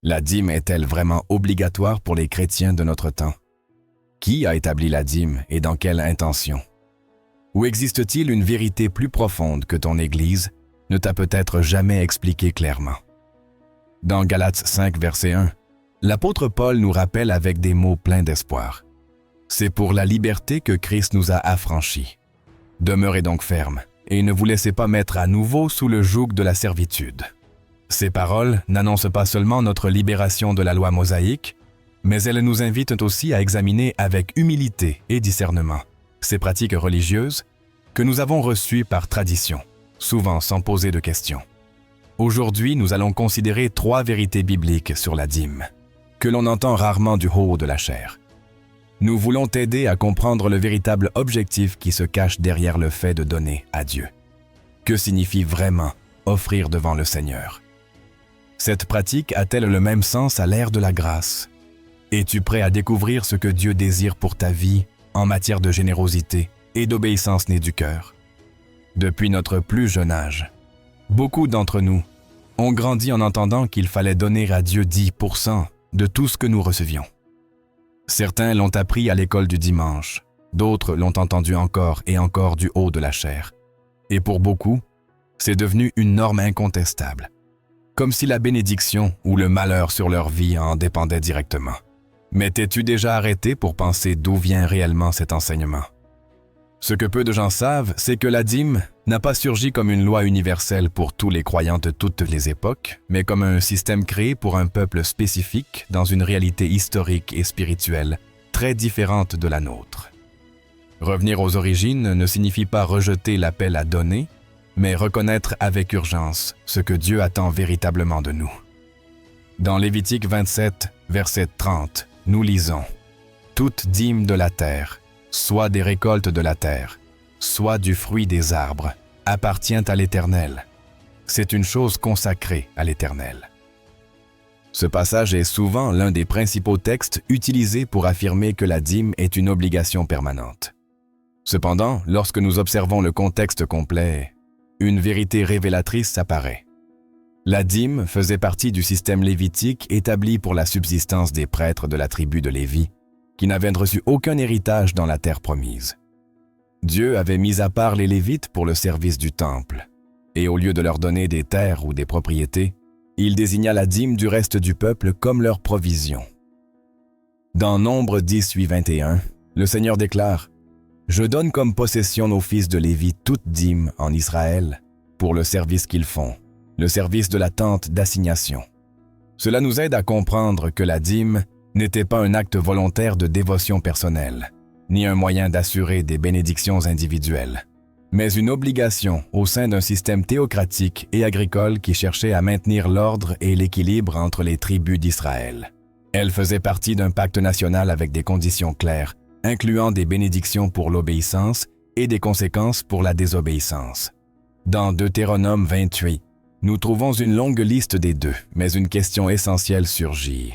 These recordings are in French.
La dîme est-elle vraiment obligatoire pour les chrétiens de notre temps? Qui a établi la dîme et dans quelle intention? Ou existe-t-il une vérité plus profonde que ton Église ne t'a peut-être jamais expliquée clairement? Dans Galates 5, verset 1, l'apôtre Paul nous rappelle avec des mots pleins d'espoir. C'est pour la liberté que Christ nous a affranchis. Demeurez donc fermes et ne vous laissez pas mettre à nouveau sous le joug de la servitude. Ces paroles n'annoncent pas seulement notre libération de la loi mosaïque, mais elles nous invitent aussi à examiner avec humilité et discernement ces pratiques religieuses que nous avons reçues par tradition, souvent sans poser de questions. Aujourd'hui, nous allons considérer 3 vérités bibliques sur la dîme, que l'on entend rarement du haut de la chair. Nous voulons t'aider à comprendre le véritable objectif qui se cache derrière le fait de donner à Dieu. Que signifie vraiment offrir devant le Seigneur? Cette pratique a-t-elle le même sens à l'ère de la grâce? Es-tu prêt à découvrir ce que Dieu désire pour ta vie en matière de générosité et d'obéissance née du cœur? Depuis notre plus jeune âge, beaucoup d'entre nous ont grandi en entendant qu'il fallait donner à Dieu 10% de tout ce que nous recevions. Certains l'ont appris à l'école du dimanche, d'autres l'ont entendu encore et encore du haut de la chair. Et pour beaucoup, c'est devenu une norme incontestable, comme si la bénédiction ou le malheur sur leur vie en dépendait directement. Mais t'es-tu déjà arrêté pour penser d'où vient réellement cet enseignement? Ce que peu de gens savent, c'est que la dîme n'a pas surgi comme une loi universelle pour tous les croyants de toutes les époques, mais comme un système créé pour un peuple spécifique dans une réalité historique et spirituelle très différente de la nôtre. Revenir aux origines ne signifie pas rejeter l'appel à donner, mais reconnaître avec urgence ce que Dieu attend véritablement de nous. Dans Lévitique 27, verset 30, nous lisons « Toute dîme de la terre, soit des récoltes de la terre, soit du fruit des arbres, appartient à l'Éternel. C'est une chose consacrée à l'Éternel. » Ce passage est souvent l'un des principaux textes utilisés pour affirmer que la dîme est une obligation permanente. Cependant, lorsque nous observons le contexte complet, une vérité révélatrice apparaît. La dîme faisait partie du système lévitique établi pour la subsistance des prêtres de la tribu de Lévi, qui n'avaient reçu aucun héritage dans la terre promise. Dieu avait mis à part les Lévites pour le service du temple, et au lieu de leur donner des terres ou des propriétés, il désigna la dîme du reste du peuple comme leur provision. Dans Nombre 18-21, le Seigneur déclare « Je donne comme possession aux fils de Lévi toute dîme en Israël pour le service qu'ils font, le service de la tente d'assignation. » Cela nous aide à comprendre que la dîme n'était pas un acte volontaire de dévotion personnelle, ni un moyen d'assurer des bénédictions individuelles, mais une obligation au sein d'un système théocratique et agricole qui cherchait à maintenir l'ordre et l'équilibre entre les tribus d'Israël. Elle faisait partie d'un pacte national avec des conditions claires, incluant des bénédictions pour l'obéissance et des conséquences pour la désobéissance. Dans Deutéronome 28, nous trouvons une longue liste des deux, mais une question essentielle surgit.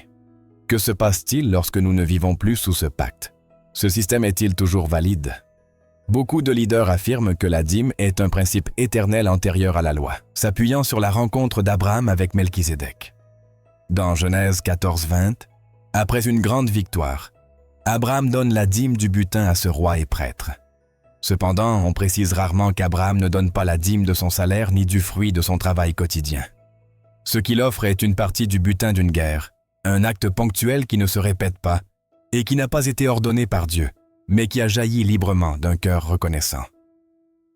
Que se passe-t-il lorsque nous ne vivons plus sous ce pacte? Ce système est-il toujours valide? Beaucoup de leaders affirment que la dîme est un principe éternel antérieur à la loi, s'appuyant sur la rencontre d'Abraham avec Melchisédek. Dans Genèse 14-20, après une grande victoire, Abraham donne la dîme du butin à ce roi et prêtre. Cependant, on précise rarement qu'Abraham ne donne pas la dîme de son salaire ni du fruit de son travail quotidien. Ce qu'il offre est une partie du butin d'une guerre, un acte ponctuel qui ne se répète pas et qui n'a pas été ordonné par Dieu, mais qui a jailli librement d'un cœur reconnaissant.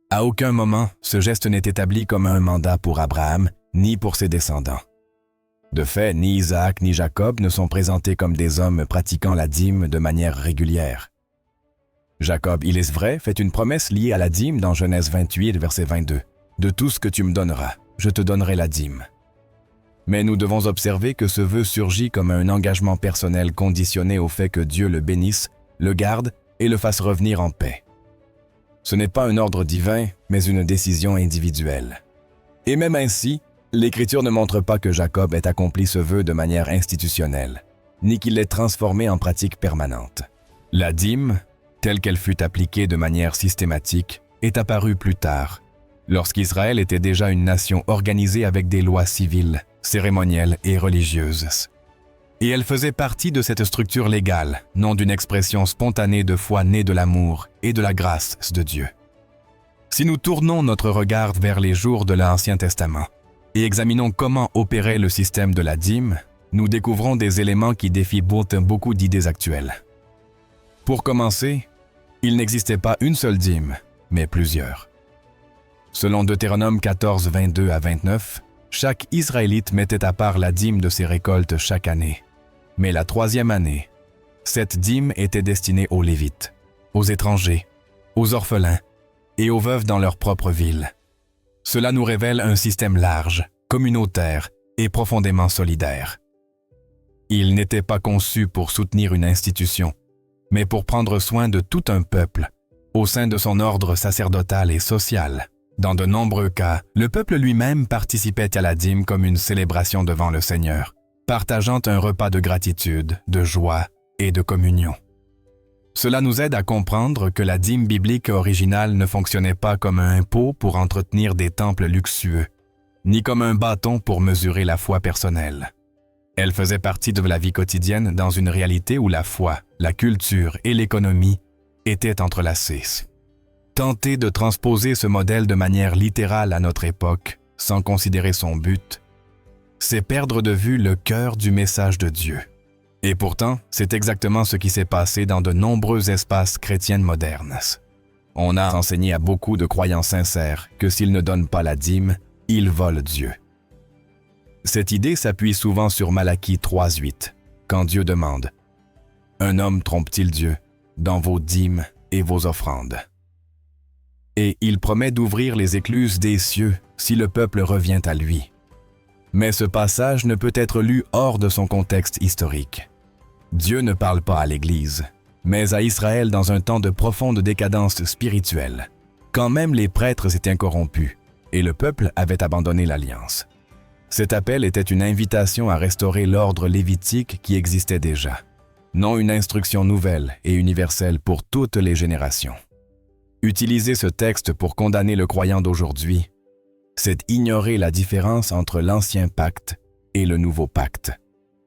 À aucun moment, ce geste n'est établi comme un mandat pour Abraham, ni pour ses descendants. De fait, ni Isaac ni Jacob ne sont présentés comme des hommes pratiquant la dîme de manière régulière. Jacob, il est vrai, fait une promesse liée à la dîme dans Genèse 28, verset 22. « De tout ce que tu me donneras, je te donnerai la dîme. » Mais nous devons observer que ce vœu surgit comme un engagement personnel conditionné au fait que Dieu le bénisse, le garde et le fasse revenir en paix. Ce n'est pas un ordre divin, mais une décision individuelle. Et même ainsi, l'Écriture ne montre pas que Jacob ait accompli ce vœu de manière institutionnelle, ni qu'il l'ait transformé en pratique permanente. La dîme, telle qu'elle fut appliquée de manière systématique, est apparue plus tard, lorsqu'Israël était déjà une nation organisée avec des lois civiles, cérémonielles et religieuses. Et elle faisait partie de cette structure légale, non d'une expression spontanée de foi née de l'amour et de la grâce de Dieu. Si nous tournons notre regard vers les jours de l'Ancien Testament et examinons comment opérait le système de la dîme, nous découvrons des éléments qui défient beaucoup d'idées actuelles. Pour commencer, il n'existait pas une seule dîme, mais plusieurs. Selon Deutéronome 14, 22 à 29, chaque Israélite mettait à part la dîme de ses récoltes chaque année. Mais la troisième année, cette dîme était destinée aux Lévites, aux étrangers, aux orphelins et aux veuves dans leur propre ville. Cela nous révèle un système large, communautaire et profondément solidaire. Il n'était pas conçu pour soutenir une institution, mais pour prendre soin de tout un peuple, au sein de son ordre sacerdotal et social. Dans de nombreux cas, le peuple lui-même participait à la dîme comme une célébration devant le Seigneur, partageant un repas de gratitude, de joie et de communion. Cela nous aide à comprendre que la dîme biblique originale ne fonctionnait pas comme un impôt pour entretenir des temples luxueux, ni comme un bâton pour mesurer la foi personnelle. Elle faisait partie de la vie quotidienne dans une réalité où la foi, la culture et l'économie étaient entrelacées. Tenter de transposer ce modèle de manière littérale à notre époque, sans considérer son but, c'est perdre de vue le cœur du message de Dieu. Et pourtant, c'est exactement ce qui s'est passé dans de nombreux espaces chrétiens modernes. On a enseigné à beaucoup de croyants sincères que s'ils ne donnent pas la dîme, ils volent Dieu. Cette idée s'appuie souvent sur Malachie 3:8, quand Dieu demande « Un homme trompe-t-il Dieu dans vos dîmes et vos offrandes ?» Et il promet d'ouvrir les écluses des cieux si le peuple revient à lui. Mais ce passage ne peut être lu hors de son contexte historique. Dieu ne parle pas à l'Église, mais à Israël dans un temps de profonde décadence spirituelle, quand même les prêtres s'étaient corrompus et le peuple avait abandonné l'alliance. Cet appel était une invitation à restaurer l'ordre lévitique qui existait déjà, non une instruction nouvelle et universelle pour toutes les générations. Utiliser ce texte pour condamner le croyant d'aujourd'hui, c'est ignorer la différence entre l'ancien pacte et le nouveau pacte,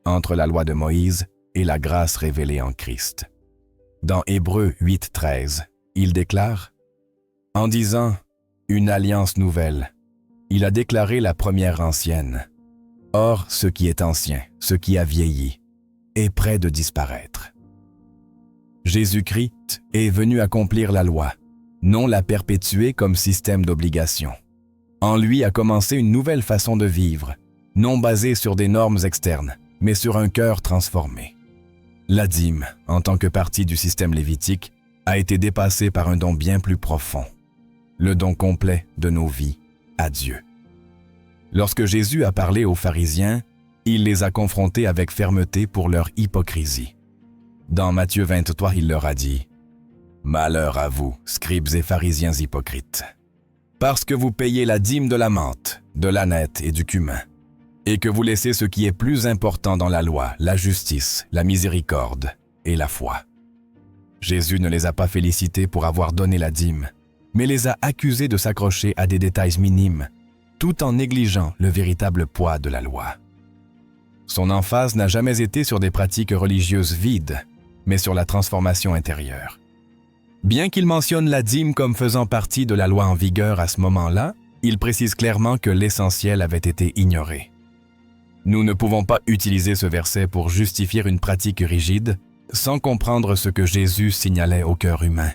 entre la loi de Moïse et la grâce révélée en Christ. Dans Hébreux 8:13, il déclare « En disant « une alliance nouvelle », il a déclaré la première ancienne. Or, ce qui est ancien, ce qui a vieilli, est près de disparaître. » Jésus-Christ est venu accomplir la loi, non la perpétuer comme système d'obligation. En lui a commencé une nouvelle façon de vivre, non basée sur des normes externes, mais sur un cœur transformé. La dîme, en tant que partie du système lévitique, a été dépassée par un don bien plus profond, le don complet de nos vies à Dieu. Lorsque Jésus a parlé aux pharisiens, il les a confrontés avec fermeté pour leur hypocrisie. Dans Matthieu 23, il leur a dit « Malheur à vous, scribes et pharisiens hypocrites, parce que vous payez la dîme de la menthe, de l'âneth et du cumin, et que vous laissez ce qui est plus important dans la loi, la justice, la miséricorde et la foi. » Jésus ne les a pas félicités pour avoir donné la dîme, mais les a accusés de s'accrocher à des détails minimes, tout en négligeant le véritable poids de la loi. Son emphase n'a jamais été sur des pratiques religieuses vides, mais sur la transformation intérieure. Bien qu'il mentionne la dîme comme faisant partie de la loi en vigueur à ce moment-là, il précise clairement que l'essentiel avait été ignoré. Nous ne pouvons pas utiliser ce verset pour justifier une pratique rigide sans comprendre ce que Jésus signalait au cœur humain.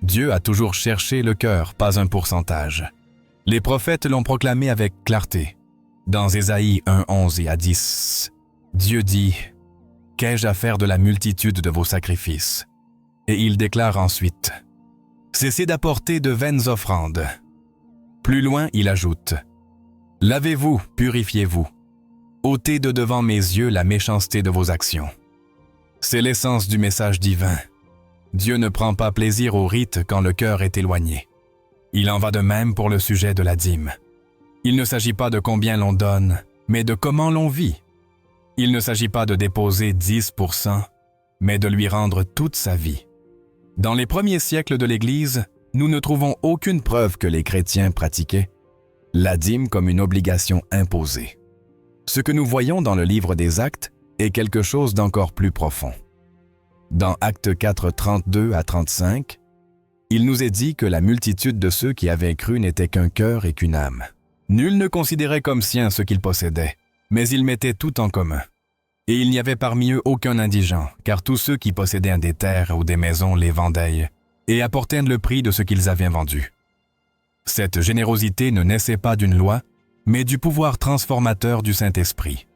Dieu a toujours cherché le cœur, pas un pourcentage. Les prophètes l'ont proclamé avec clarté. Dans Ésaïe 1:11 et à 10, Dieu dit « Qu'ai-je à faire de la multitude de vos sacrifices ?» Et il déclare ensuite « Cessez d'apporter de vaines offrandes. » Plus loin, il ajoute « Lavez-vous, purifiez-vous. Ôtez de devant mes yeux la méchanceté de vos actions. » C'est l'essence du message divin. Dieu ne prend pas plaisir au rite quand le cœur est éloigné. Il en va de même pour le sujet de la dîme. Il ne s'agit pas de combien l'on donne, mais de comment l'on vit. Il ne s'agit pas de déposer 10%, mais de lui rendre toute sa vie. Dans les premiers siècles de l'Église, nous ne trouvons aucune preuve que les chrétiens pratiquaient la dîme comme une obligation imposée. Ce que nous voyons dans le livre des Actes est quelque chose d'encore plus profond. Dans Actes 4, 32 à 35, il nous est dit que la multitude de ceux qui avaient cru n'était qu'un cœur et qu'une âme. Nul ne considérait comme sien ce qu'il possédait, mais ils mettaient tout en commun. Et il n'y avait parmi eux aucun indigent, car tous ceux qui possédaient des terres ou des maisons les vendaient et apportaient le prix de ce qu'ils avaient vendu. Cette générosité ne naissait pas d'une loi, mais du pouvoir transformateur du Saint-Esprit.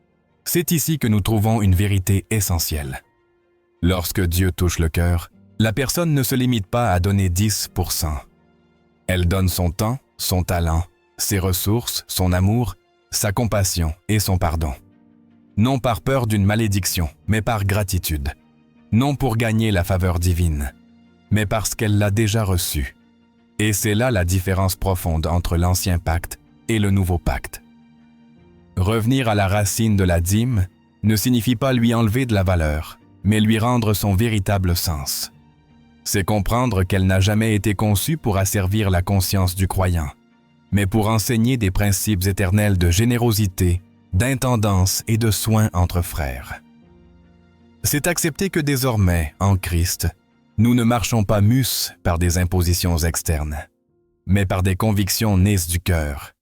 C'est ici que nous trouvons une vérité essentielle. Lorsque Dieu touche le cœur, la personne ne se limite pas à donner 10%. Elle donne son temps, son talent, ses ressources, son amour, sa compassion et son pardon. Non par peur d'une malédiction, mais par gratitude. Non pour gagner la faveur divine, mais parce qu'elle l'a déjà reçue. Et c'est là la différence profonde entre l'ancien pacte et le nouveau pacte. Revenir à la racine de la dîme ne signifie pas lui enlever de la valeur, mais lui rendre son véritable sens. C'est comprendre qu'elle n'a jamais été conçue pour asservir la conscience du croyant, mais pour enseigner des principes éternels de générosité, d'intendance et de soin entre frères. C'est accepter que désormais, en Christ, nous ne marchons pas mus par des impositions externes, mais par des convictions nées du cœur,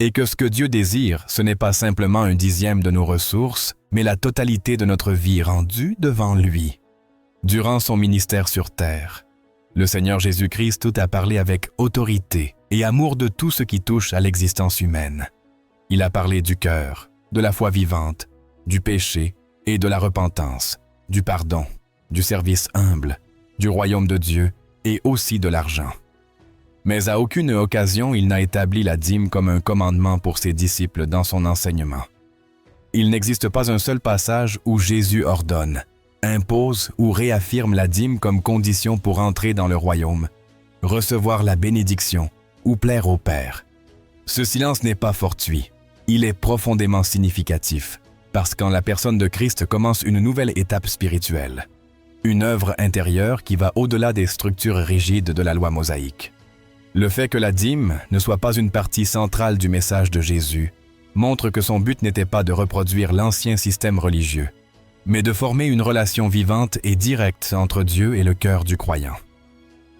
et que ce que Dieu désire, ce n'est pas simplement un dixième de nos ressources, mais la totalité de notre vie rendue devant lui. Durant son ministère sur terre, le Seigneur Jésus-Christ tout a parlé avec autorité et amour de tout ce qui touche à l'existence humaine. Il a parlé du cœur, de la foi vivante, du péché et de la repentance, du pardon, du service humble, du royaume de Dieu et aussi de l'argent. Mais à aucune occasion il n'a établi la dîme comme un commandement pour ses disciples dans son enseignement. Il n'existe pas un seul passage où Jésus ordonne, impose ou réaffirme la dîme comme condition pour entrer dans le royaume, recevoir la bénédiction ou plaire au Père. Ce silence n'est pas fortuit, il est profondément significatif, parce qu'en la personne de Christ commence une nouvelle étape spirituelle, une œuvre intérieure qui va au-delà des structures rigides de la loi mosaïque. Le fait que la dîme ne soit pas une partie centrale du message de Jésus montre que son but n'était pas de reproduire l'ancien système religieux, mais de former une relation vivante et directe entre Dieu et le cœur du croyant.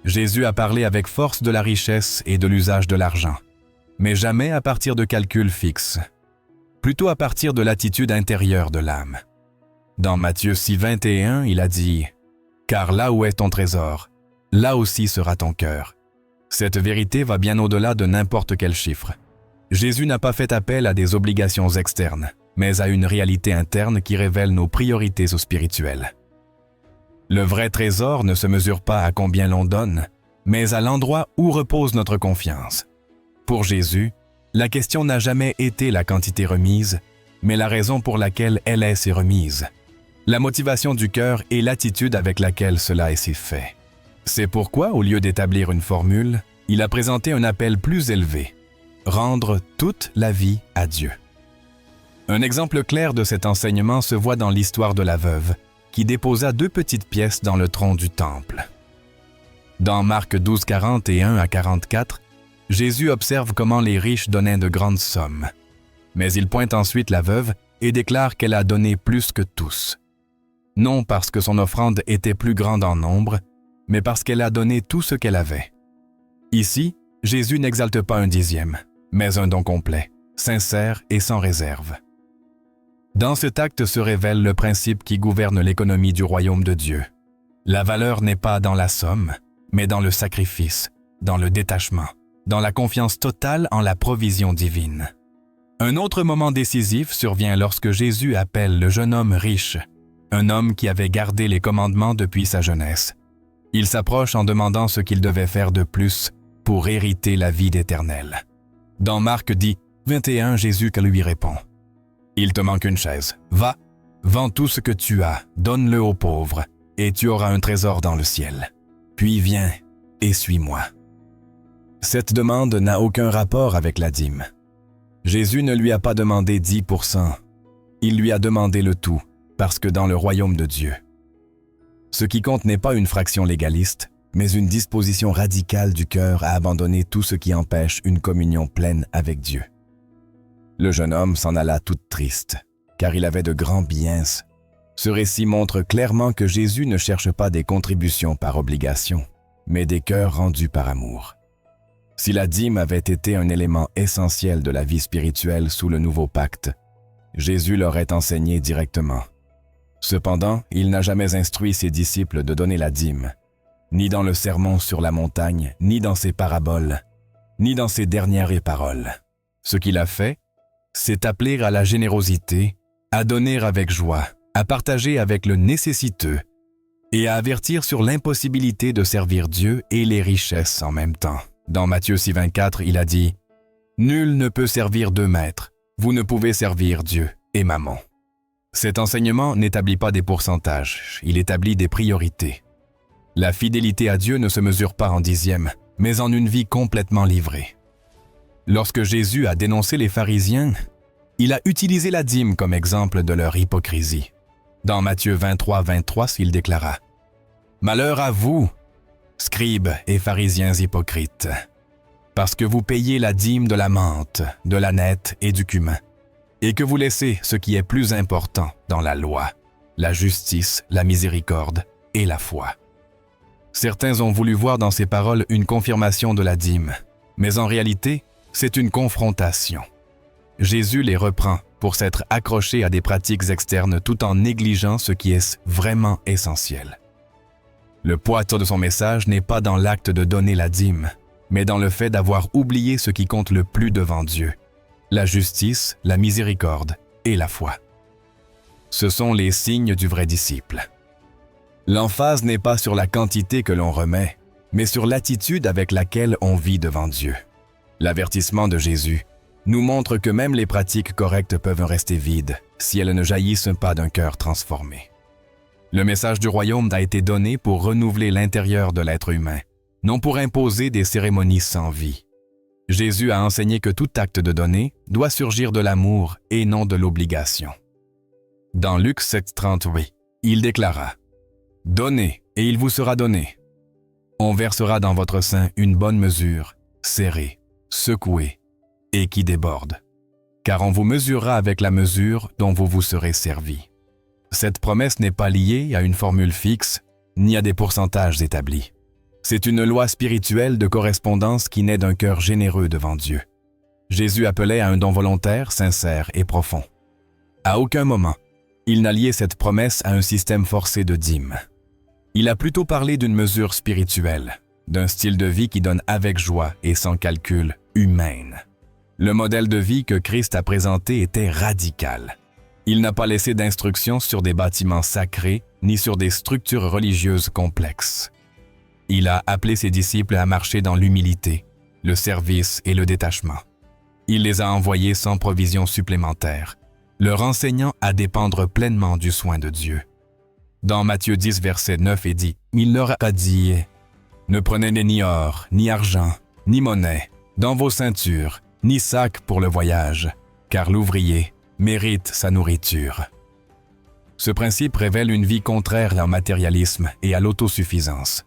Jésus a parlé avec force de la richesse et de l'usage de l'argent, mais jamais à partir de calculs fixes, plutôt à partir de l'attitude intérieure de l'âme. Dans Matthieu 6, 21, il a dit « Car là où est ton trésor, là aussi sera ton cœur. » Cette vérité va bien au-delà de n'importe quel chiffre. Jésus n'a pas fait appel à des obligations externes, mais à une réalité interne qui révèle nos priorités spirituelles. Le vrai trésor ne se mesure pas à combien l'on donne, mais à l'endroit où repose notre confiance. Pour Jésus, la question n'a jamais été la quantité remise, mais la raison pour laquelle elle est remise. La motivation du cœur et l'attitude avec laquelle cela est fait. C'est pourquoi, au lieu d'établir une formule, il a présenté un appel plus élevé, rendre toute la vie à Dieu. Un exemple clair de cet enseignement se voit dans l'histoire de la veuve, qui déposa 2 petites pièces dans le tronc du temple. Dans Marc 12, 41 à 44, Jésus observe comment les riches donnaient de grandes sommes. Mais il pointe ensuite la veuve et déclare qu'elle a donné plus que tous. Non parce que son offrande était plus grande en nombre, mais parce qu'elle a donné tout ce qu'elle avait. Ici, Jésus n'exalte pas un dixième, mais un don complet, sincère et sans réserve. Dans cet acte se révèle le principe qui gouverne l'économie du royaume de Dieu. La valeur n'est pas dans la somme, mais dans le sacrifice, dans le détachement, dans la confiance totale en la provision divine. Un autre moment décisif survient lorsque Jésus appelle le jeune homme riche, un homme qui avait gardé les commandements depuis sa jeunesse. Il s'approche en demandant ce qu'il devait faire de plus pour hériter la vie éternelle. Dans Marc 10, 21, Jésus lui répond « Il te manque une chaise. Va, vends tout ce que tu as, donne-le aux pauvres, et tu auras un trésor dans le ciel. Puis viens et suis-moi. » Cette demande n'a aucun rapport avec la dîme. Jésus ne lui a pas demandé 10%. Il lui a demandé le tout, parce que dans le royaume de Dieu, ce qui compte n'est pas une fraction légaliste, mais une disposition radicale du cœur à abandonner tout ce qui empêche une communion pleine avec Dieu. Le jeune homme s'en alla tout triste, car il avait de grands biens, Ce récit montre clairement que Jésus ne cherche pas des contributions par obligation, mais des cœurs rendus par amour. Si la dîme avait été un élément essentiel de la vie spirituelle sous le nouveau pacte, Jésus l'aurait enseigné directement. Cependant, il n'a jamais instruit ses disciples de donner la dîme, ni dans le sermon sur la montagne, ni dans ses paraboles, ni dans ses dernières paroles. Ce qu'il a fait, c'est appeler à la générosité, à donner avec joie, à partager avec le nécessiteux et à avertir sur l'impossibilité de servir Dieu et les richesses en même temps. Dans Matthieu 6,24, il a dit « Nul ne peut servir deux maîtres, vous ne pouvez servir Dieu et Mammon ». Cet enseignement n'établit pas des pourcentages, il établit des priorités. La fidélité à Dieu ne se mesure pas en dixièmes, mais en une vie complètement livrée. Lorsque Jésus a dénoncé les pharisiens, il a utilisé la dîme comme exemple de leur hypocrisie. Dans Matthieu 23, il déclara « Malheur à vous, scribes et pharisiens hypocrites, parce que vous payez la dîme de la menthe, de l'âneth et du cumin, et que vous laissez ce qui est plus important dans la loi, la justice, la miséricorde et la foi. » Certains ont voulu voir dans ces paroles une confirmation de la dîme, mais en réalité, c'est une confrontation. Jésus les reprend pour s'être accroché à des pratiques externes tout en négligeant ce qui est vraiment essentiel. Le poids de son message n'est pas dans l'acte de donner la dîme, mais dans le fait d'avoir oublié ce qui compte le plus devant Dieu, la justice, la miséricorde et la foi. Ce sont les signes du vrai disciple. L'emphase n'est pas sur la quantité que l'on remet, mais sur l'attitude avec laquelle on vit devant Dieu. L'avertissement de Jésus nous montre que même les pratiques correctes peuvent rester vides si elles ne jaillissent pas d'un cœur transformé. Le message du royaume a été donné pour renouveler l'intérieur de l'être humain, non pour imposer des cérémonies sans vie. Jésus a enseigné que tout acte de donner doit surgir de l'amour et non de l'obligation. Dans Luc 7,38, il déclara « Donnez, et il vous sera donné. On versera dans votre sein une bonne mesure, serrée, secouée, et qui déborde, car on vous mesurera avec la mesure dont vous vous serez servi. » Cette promesse n'est pas liée à une formule fixe, ni à des pourcentages établis. C'est une loi spirituelle de correspondance qui naît d'un cœur généreux devant Dieu. Jésus appelait à un don volontaire, sincère et profond. À aucun moment, il n'a lié cette promesse à un système forcé de dîmes. Il a plutôt parlé d'une mesure spirituelle, d'un style de vie qui donne avec joie et sans calcul, humaine. Le modèle de vie que Christ a présenté était radical. Il n'a pas laissé d'instructions sur des bâtiments sacrés ni sur des structures religieuses complexes. Il a appelé ses disciples à marcher dans l'humilité, le service et le détachement. Il les a envoyés sans provision supplémentaire, leur enseignant à dépendre pleinement du soin de Dieu. Dans Matthieu 10, verset 9, il dit « Il leur a dit, ne prenez ni or, ni argent, ni monnaie, dans vos ceintures, ni sac pour le voyage, car l'ouvrier mérite sa nourriture. » Ce principe révèle une vie contraire au matérialisme et à l'autosuffisance.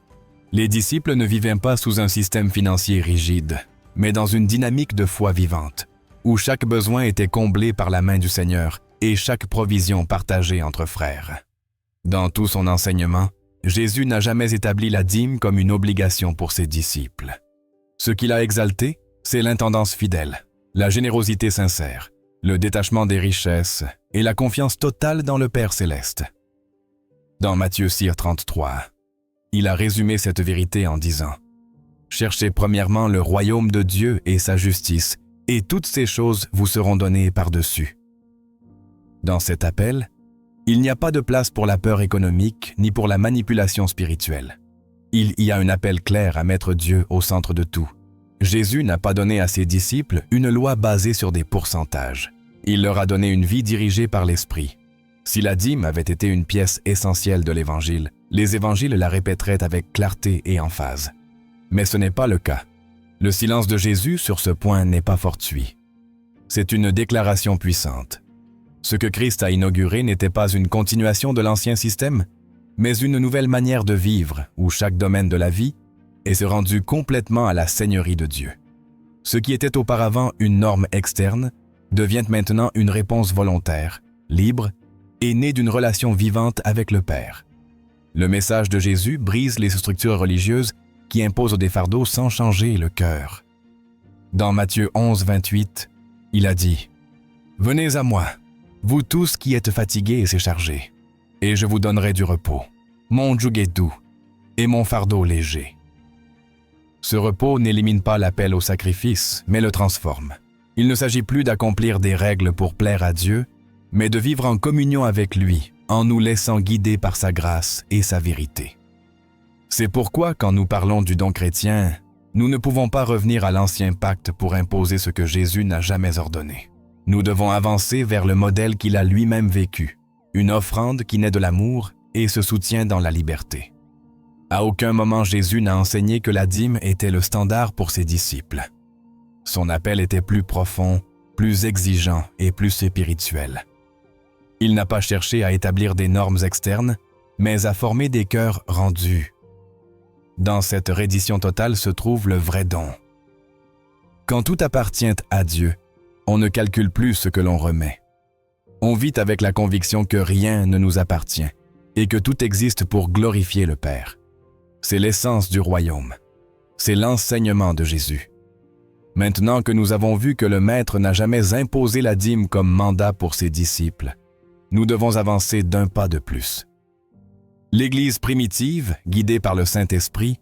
Les disciples ne vivaient pas sous un système financier rigide, mais dans une dynamique de foi vivante, où chaque besoin était comblé par la main du Seigneur et chaque provision partagée entre frères. Dans tout son enseignement, Jésus n'a jamais établi la dîme comme une obligation pour ses disciples. Ce qu'il a exalté, c'est l'intendance fidèle, la générosité sincère, le détachement des richesses et la confiance totale dans le Père céleste. Dans Matthieu 6,33, il a résumé cette vérité en disant « Cherchez premièrement le royaume de Dieu et sa justice, et toutes ces choses vous seront données par-dessus. » Dans cet appel, il n'y a pas de place pour la peur économique ni pour la manipulation spirituelle. Il y a un appel clair à mettre Dieu au centre de tout. Jésus n'a pas donné à ses disciples une loi basée sur des pourcentages. Il leur a donné une vie dirigée par l'Esprit. Si la dîme avait été une pièce essentielle de l'Évangile, les évangiles la répéteraient avec clarté et emphase. Mais ce n'est pas le cas. Le silence de Jésus sur ce point n'est pas fortuit. C'est une déclaration puissante. Ce que Christ a inauguré n'était pas une continuation de l'ancien système, mais une nouvelle manière de vivre où chaque domaine de la vie est rendu complètement à la seigneurie de Dieu. Ce qui était auparavant une norme externe devient maintenant une réponse volontaire, libre est né d'une relation vivante avec le Père. Le message de Jésus brise les structures religieuses qui imposent des fardeaux sans changer le cœur. Dans Matthieu 11, 28, il a dit « Venez à moi, vous tous qui êtes fatigués et chargés, et je vous donnerai du repos. Mon joug est doux et mon fardeau léger. » Ce repos n'élimine pas l'appel au sacrifice, mais le transforme. Il ne s'agit plus d'accomplir des règles pour plaire à Dieu, mais de vivre en communion avec lui, en nous laissant guider par sa grâce et sa vérité. C'est pourquoi, quand nous parlons du don chrétien, nous ne pouvons pas revenir à l'ancien pacte pour imposer ce que Jésus n'a jamais ordonné. Nous devons avancer vers le modèle qu'il a lui-même vécu, une offrande qui naît de l'amour et se soutient dans la liberté. À aucun moment Jésus n'a enseigné que la dîme était le standard pour ses disciples. Son appel était plus profond, plus exigeant et plus spirituel. Il n'a pas cherché à établir des normes externes, mais à former des cœurs rendus. Dans cette reddition totale se trouve le vrai don. Quand tout appartient à Dieu, on ne calcule plus ce que l'on remet. On vit avec la conviction que rien ne nous appartient et que tout existe pour glorifier le Père. C'est l'essence du royaume. C'est l'enseignement de Jésus. Maintenant que nous avons vu que le Maître n'a jamais imposé la dîme comme mandat pour ses disciples, nous devons avancer d'un pas de plus. L'Église primitive, guidée par le Saint-Esprit,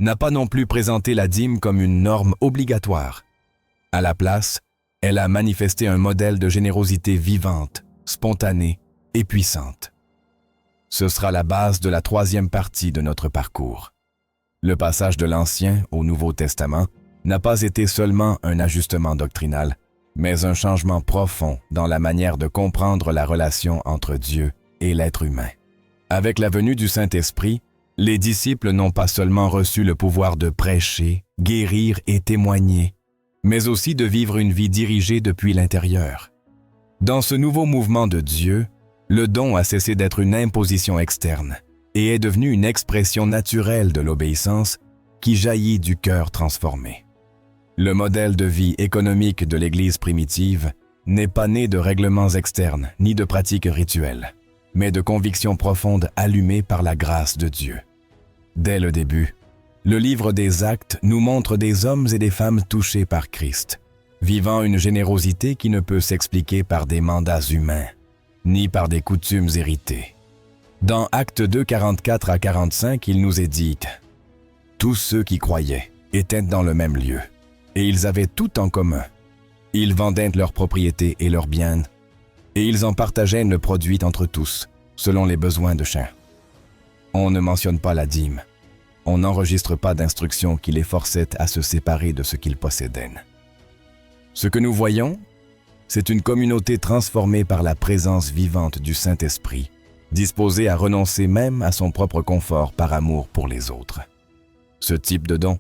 n'a pas non plus présenté la dîme comme une norme obligatoire. À la place, elle a manifesté un modèle de générosité vivante, spontanée et puissante. Ce sera la base de la troisième partie de notre parcours. Le passage de l'Ancien au Nouveau Testament n'a pas été seulement un ajustement doctrinal, mais un changement profond dans la manière de comprendre la relation entre Dieu et l'être humain. Avec la venue du Saint-Esprit, les disciples n'ont pas seulement reçu le pouvoir de prêcher, guérir et témoigner, mais aussi de vivre une vie dirigée depuis l'intérieur. Dans ce nouveau mouvement de Dieu, le don a cessé d'être une imposition externe et est devenu une expression naturelle de l'obéissance qui jaillit du cœur transformé. Le modèle de vie économique de l'Église primitive n'est pas né de règlements externes ni de pratiques rituelles, mais de convictions profondes allumées par la grâce de Dieu. Dès le début, le livre des Actes nous montre des hommes et des femmes touchés par Christ, vivant une générosité qui ne peut s'expliquer par des mandats humains, ni par des coutumes héritées. Dans Actes 2, 44 à 45, il nous est dit « Tous ceux qui croyaient étaient dans le même lieu, et ils avaient tout en commun. Ils vendaient leurs propriétés et leurs biens, et ils en partageaient le produit entre tous, selon les besoins de chacun. On ne mentionne pas la dîme. On n'enregistre pas d'instructions qui les forçaient à se séparer de ce qu'ils possédaient. Ce que nous voyons, c'est une communauté transformée par la présence vivante du Saint-Esprit, disposée à renoncer même à son propre confort par amour pour les autres. Ce type de don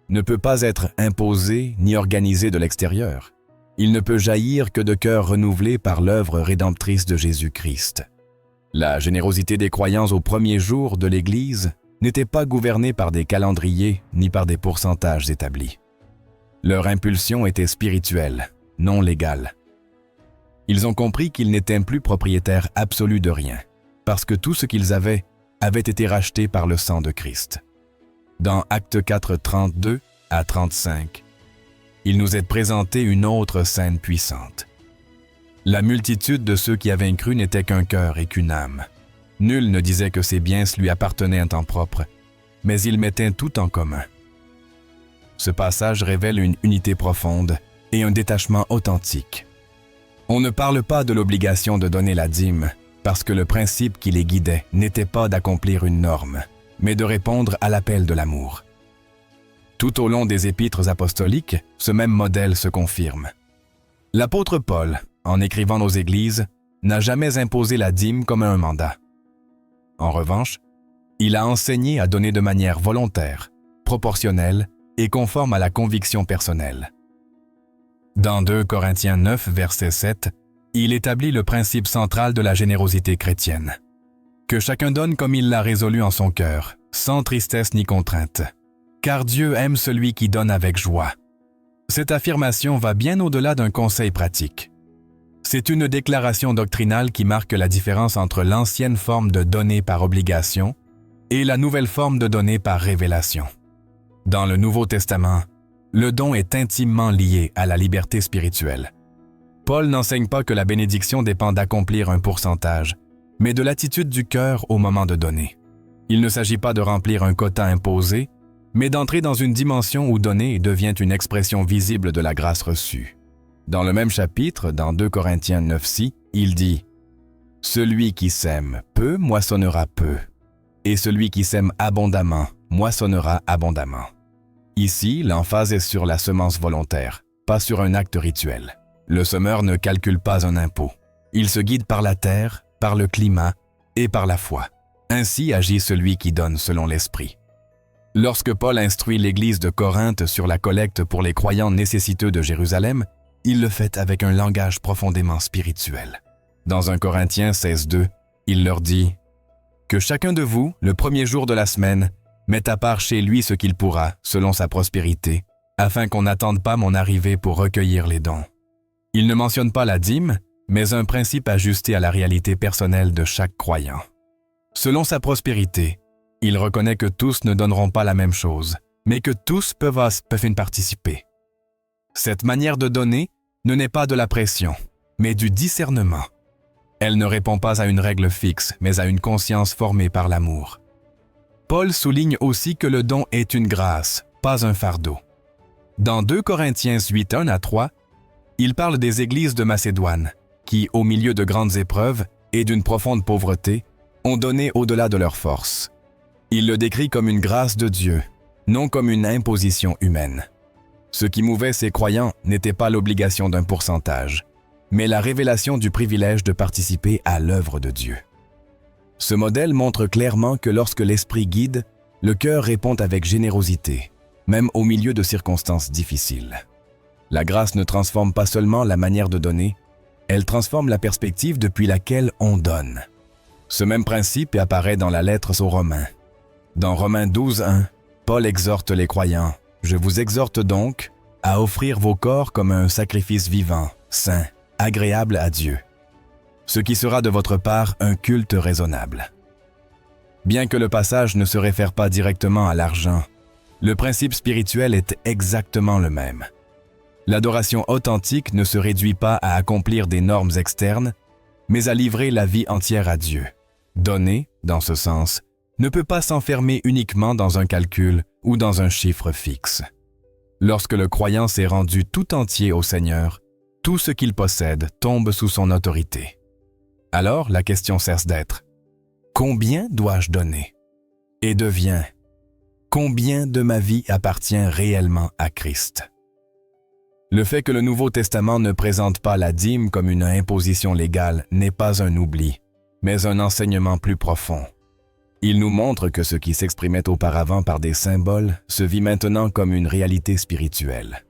ne peut pas être imposé ni organisé de l'extérieur. Il ne peut jaillir que de cœurs renouvelés par l'œuvre rédemptrice de Jésus-Christ. La générosité des croyants aux premiers jours de l'Église n'était pas gouvernée par des calendriers ni par des pourcentages établis. Leur impulsion était spirituelle, non légale. Ils ont compris qu'ils n'étaient plus propriétaires absolus de rien, parce que tout ce qu'ils avaient avait été racheté par le sang de Christ. Dans Actes 4, 32 à 35, il nous est présenté une autre scène puissante. La multitude de ceux qui avaient cru n'était qu'un cœur et qu'une âme. Nul ne disait que ses biens lui appartenaient en temps propre, mais ils mettaient tout en commun. Ce passage révèle une unité profonde et un détachement authentique. On ne parle pas de l'obligation de donner la dîme, parce que le principe qui les guidait n'était pas d'accomplir une norme, mais de répondre à l'appel de l'amour. Tout au long des épîtres apostoliques, ce même modèle se confirme. L'apôtre Paul, en écrivant aux églises, n'a jamais imposé la dîme comme un mandat. En revanche, il a enseigné à donner de manière volontaire, proportionnelle et conforme à la conviction personnelle. Dans 2 Corinthiens 9, verset 7, il établit le principe central de la générosité chrétienne. Que chacun donne comme il l'a résolu en son cœur, sans tristesse ni contrainte, car Dieu aime celui qui donne avec joie. Cette affirmation va bien au-delà d'un conseil pratique. C'est une déclaration doctrinale qui marque la différence entre l'ancienne forme de donner par obligation et la nouvelle forme de donner par révélation. Dans le Nouveau Testament, le don est intimement lié à la liberté spirituelle. Paul n'enseigne pas que la bénédiction dépend d'accomplir un pourcentage, mais de l'attitude du cœur au moment de donner. Il ne s'agit pas de remplir un quota imposé, mais d'entrer dans une dimension où donner devient une expression visible de la grâce reçue. Dans le même chapitre, dans 2 Corinthiens 9:6, il dit « Celui qui sème peu moissonnera peu, et celui qui sème abondamment moissonnera abondamment. » Ici, l'emphase est sur la semence volontaire, pas sur un acte rituel. Le semeur ne calcule pas un impôt. Il se guide par la terre, par le climat et par la foi. Ainsi agit celui qui donne selon l'Esprit. Lorsque Paul instruit l'Église de Corinthe sur la collecte pour les croyants nécessiteux de Jérusalem, il le fait avec un langage profondément spirituel. Dans 1 Corinthiens 16:2, il leur dit « Que chacun de vous, le premier jour de la semaine, mette à part chez lui ce qu'il pourra, selon sa prospérité, afin qu'on n'attende pas mon arrivée pour recueillir les dons. » Il ne mentionne pas la dîme, mais un principe ajusté à la réalité personnelle de chaque croyant. Selon sa prospérité, il reconnaît que tous ne donneront pas la même chose, mais que tous peuvent y participer. Cette manière de donner ne naît pas de la pression, mais du discernement. Elle ne répond pas à une règle fixe, mais à une conscience formée par l'amour. Paul souligne aussi que le don est une grâce, pas un fardeau. Dans 2 Corinthiens 8:1-3, il parle des églises de Macédoine, qui, au milieu de grandes épreuves et d'une profonde pauvreté, ont donné au-delà de leurs forces. Il le décrit comme une grâce de Dieu, non comme une imposition humaine. Ce qui mouvait ces croyants n'était pas l'obligation d'un pourcentage, mais la révélation du privilège de participer à l'œuvre de Dieu. Ce modèle montre clairement que lorsque l'Esprit guide, le cœur répond avec générosité, même au milieu de circonstances difficiles. La grâce ne transforme pas seulement la manière de donner, elle transforme la perspective depuis laquelle on donne. Ce même principe apparaît dans la lettre aux Romains. Dans Romains 12:1, Paul exhorte les croyants « Je vous exhorte donc à offrir vos corps comme un sacrifice vivant, saint, agréable à Dieu, ce qui sera de votre part un culte raisonnable. » Bien que le passage ne se réfère pas directement à l'argent, le principe spirituel est exactement le même. L'adoration authentique ne se réduit pas à accomplir des normes externes, mais à livrer la vie entière à Dieu. Donner, dans ce sens, ne peut pas s'enfermer uniquement dans un calcul ou dans un chiffre fixe. Lorsque le croyant s'est rendu tout entier au Seigneur, tout ce qu'il possède tombe sous son autorité. Alors, la question cesse d'être « Combien dois-je donner ?» et devient « Combien de ma vie appartient réellement à Christ ?» Le fait que le Nouveau Testament ne présente pas la dîme comme une imposition légale n'est pas un oubli, mais un enseignement plus profond. Il nous montre que ce qui s'exprimait auparavant par des symboles se vit maintenant comme une réalité spirituelle.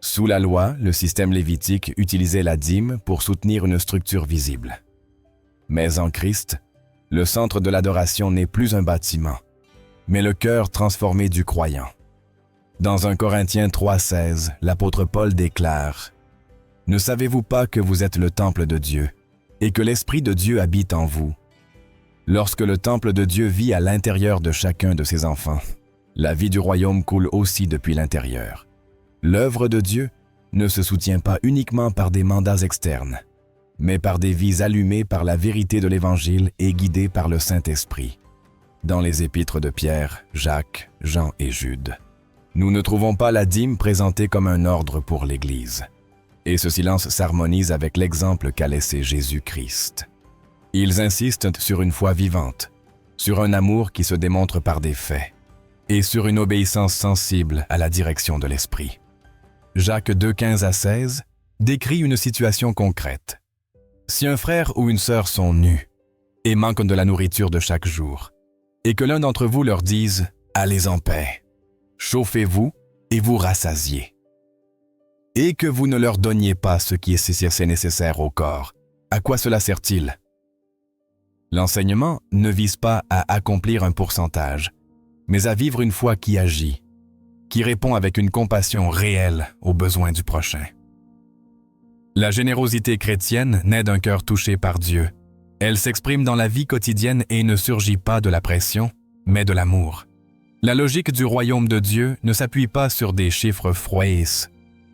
Sous la loi, le système lévitique utilisait la dîme pour soutenir une structure visible. Mais en Christ, le centre de l'adoration n'est plus un bâtiment, mais le cœur transformé du croyant. Dans 1 Corinthiens 3:16, l'apôtre Paul déclare « Ne savez-vous pas que vous êtes le temple de Dieu et que l'Esprit de Dieu habite en vous? Lorsque le temple de Dieu vit à l'intérieur de chacun de ses enfants, la vie du royaume coule aussi depuis l'intérieur. L'œuvre de Dieu ne se soutient pas uniquement par des mandats externes, mais par des vies allumées par la vérité de l'Évangile et guidées par le Saint-Esprit. » Dans les épîtres de Pierre, Jacques, Jean et Jude, nous ne trouvons pas la dîme présentée comme un ordre pour l'Église. Et ce silence s'harmonise avec l'exemple qu'a laissé Jésus-Christ. Ils insistent sur une foi vivante, sur un amour qui se démontre par des faits, et sur une obéissance sensible à la direction de l'Esprit. Jacques 2:15-16 décrit une situation concrète. Si un frère ou une sœur sont nus et manquent de la nourriture de chaque jour, et que l'un d'entre vous leur dise « Allez en paix, chauffez-vous et vous rassasiez », et que vous ne leur donniez pas ce qui est nécessaire au corps, à quoi cela sert-il? L'enseignement ne vise pas à accomplir un pourcentage, mais à vivre une foi qui agit, qui répond avec une compassion réelle aux besoins du prochain. La générosité chrétienne naît d'un cœur touché par Dieu. Elle s'exprime dans la vie quotidienne et ne surgit pas de la pression, mais de l'amour. La logique du royaume de Dieu ne s'appuie pas sur des chiffres froisses,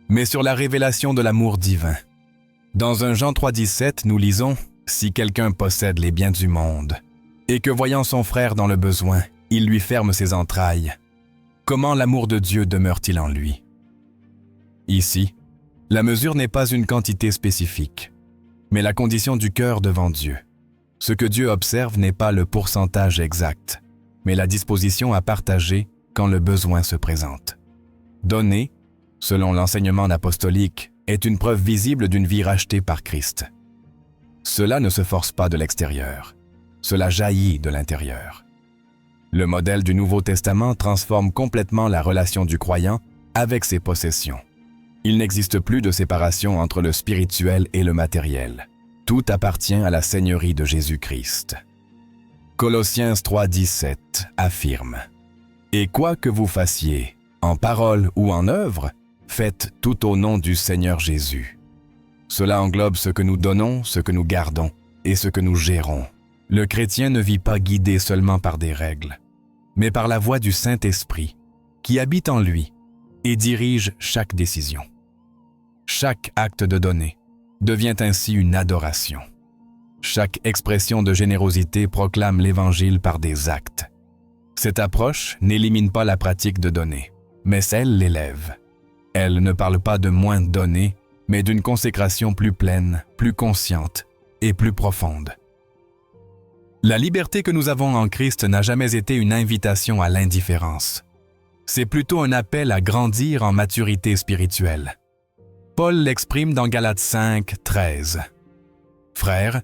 mais sur la révélation de l'amour divin. Dans 1 Jean 3,17, nous lisons « Si quelqu'un possède les biens du monde, et que voyant son frère dans le besoin, il lui ferme ses entrailles, comment l'amour de Dieu demeure-t-il en lui ?» Ici, la mesure n'est pas une quantité spécifique, mais la condition du cœur devant Dieu. Ce que Dieu observe n'est pas le pourcentage exact, mais la disposition à partager quand le besoin se présente. Donner, selon l'enseignement apostolique, est une preuve visible d'une vie rachetée par Christ. Cela ne se force pas de l'extérieur, cela jaillit de l'intérieur. Le modèle du Nouveau Testament transforme complètement la relation du croyant avec ses possessions. Il n'existe plus de séparation entre le spirituel et le matériel. Tout appartient à la Seigneurie de Jésus-Christ. Colossiens 3,17 affirme « Et quoi que vous fassiez, en parole ou en œuvre, faites tout au nom du Seigneur Jésus. » Cela englobe ce que nous donnons, ce que nous gardons et ce que nous gérons. Le chrétien ne vit pas guidé seulement par des règles, mais par la voix du Saint-Esprit qui habite en lui et dirige chaque décision. Chaque acte de donner devient ainsi une adoration. Chaque expression de générosité proclame l'Évangile par des actes. Cette approche n'élimine pas la pratique de donner, mais elle l'élève. Elle ne parle pas de moins donner, mais d'une consécration plus pleine, plus consciente et plus profonde. La liberté que nous avons en Christ n'a jamais été une invitation à l'indifférence. C'est plutôt un appel à grandir en maturité spirituelle. Paul l'exprime dans Galates 5, 13. « Frères,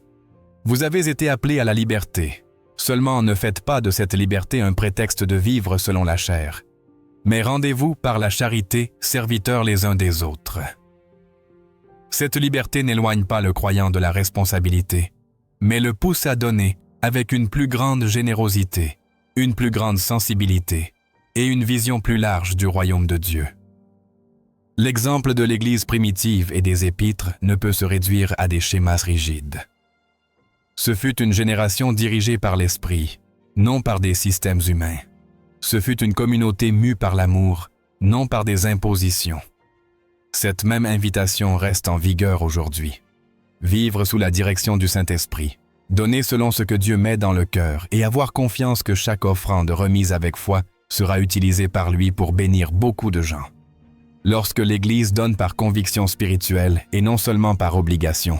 vous avez été appelés à la liberté. Seulement ne faites pas de cette liberté un prétexte de vivre selon la chair, mais rendez-vous par la charité serviteurs les uns des autres. » Cette liberté n'éloigne pas le croyant de la responsabilité, mais le pousse à donner avec une plus grande générosité, une plus grande sensibilité et une vision plus large du royaume de Dieu. L'exemple de l'Église primitive et des Épîtres ne peut se réduire à des schémas rigides. Ce fut une génération dirigée par l'Esprit, non par des systèmes humains. Ce fut une communauté mue par l'amour, non par des impositions. Cette même invitation reste en vigueur aujourd'hui. Vivre sous la direction du Saint-Esprit, donner selon ce que Dieu met dans le cœur et avoir confiance que chaque offrande remise avec foi sera utilisée par lui pour bénir beaucoup de gens. Lorsque l'Église donne par conviction spirituelle et non seulement par obligation,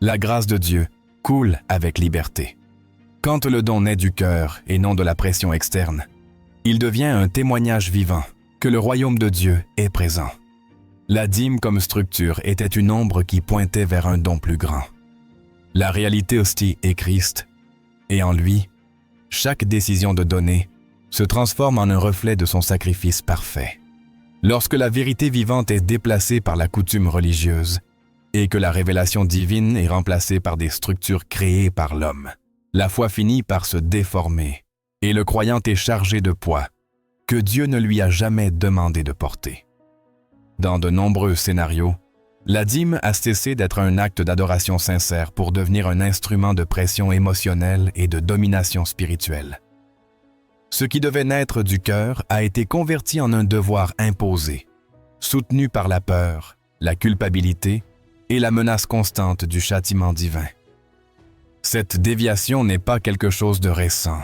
la grâce de Dieu coule avec liberté. Quand le don naît du cœur et non de la pression externe, il devient un témoignage vivant que le royaume de Dieu est présent. La dîme comme structure était une ombre qui pointait vers un don plus grand. La réalité hostie est Christ, et en lui, chaque décision de donner se transforme en un reflet de son sacrifice parfait. Lorsque la vérité vivante est déplacée par la coutume religieuse et que la révélation divine est remplacée par des structures créées par l'homme, la foi finit par se déformer et le croyant est chargé de poids que Dieu ne lui a jamais demandé de porter. Dans de nombreux scénarios, la dîme a cessé d'être un acte d'adoration sincère pour devenir un instrument de pression émotionnelle et de domination spirituelle. Ce qui devait naître du cœur a été converti en un devoir imposé, soutenu par la peur, la culpabilité et la menace constante du châtiment divin. Cette déviation n'est pas quelque chose de récent.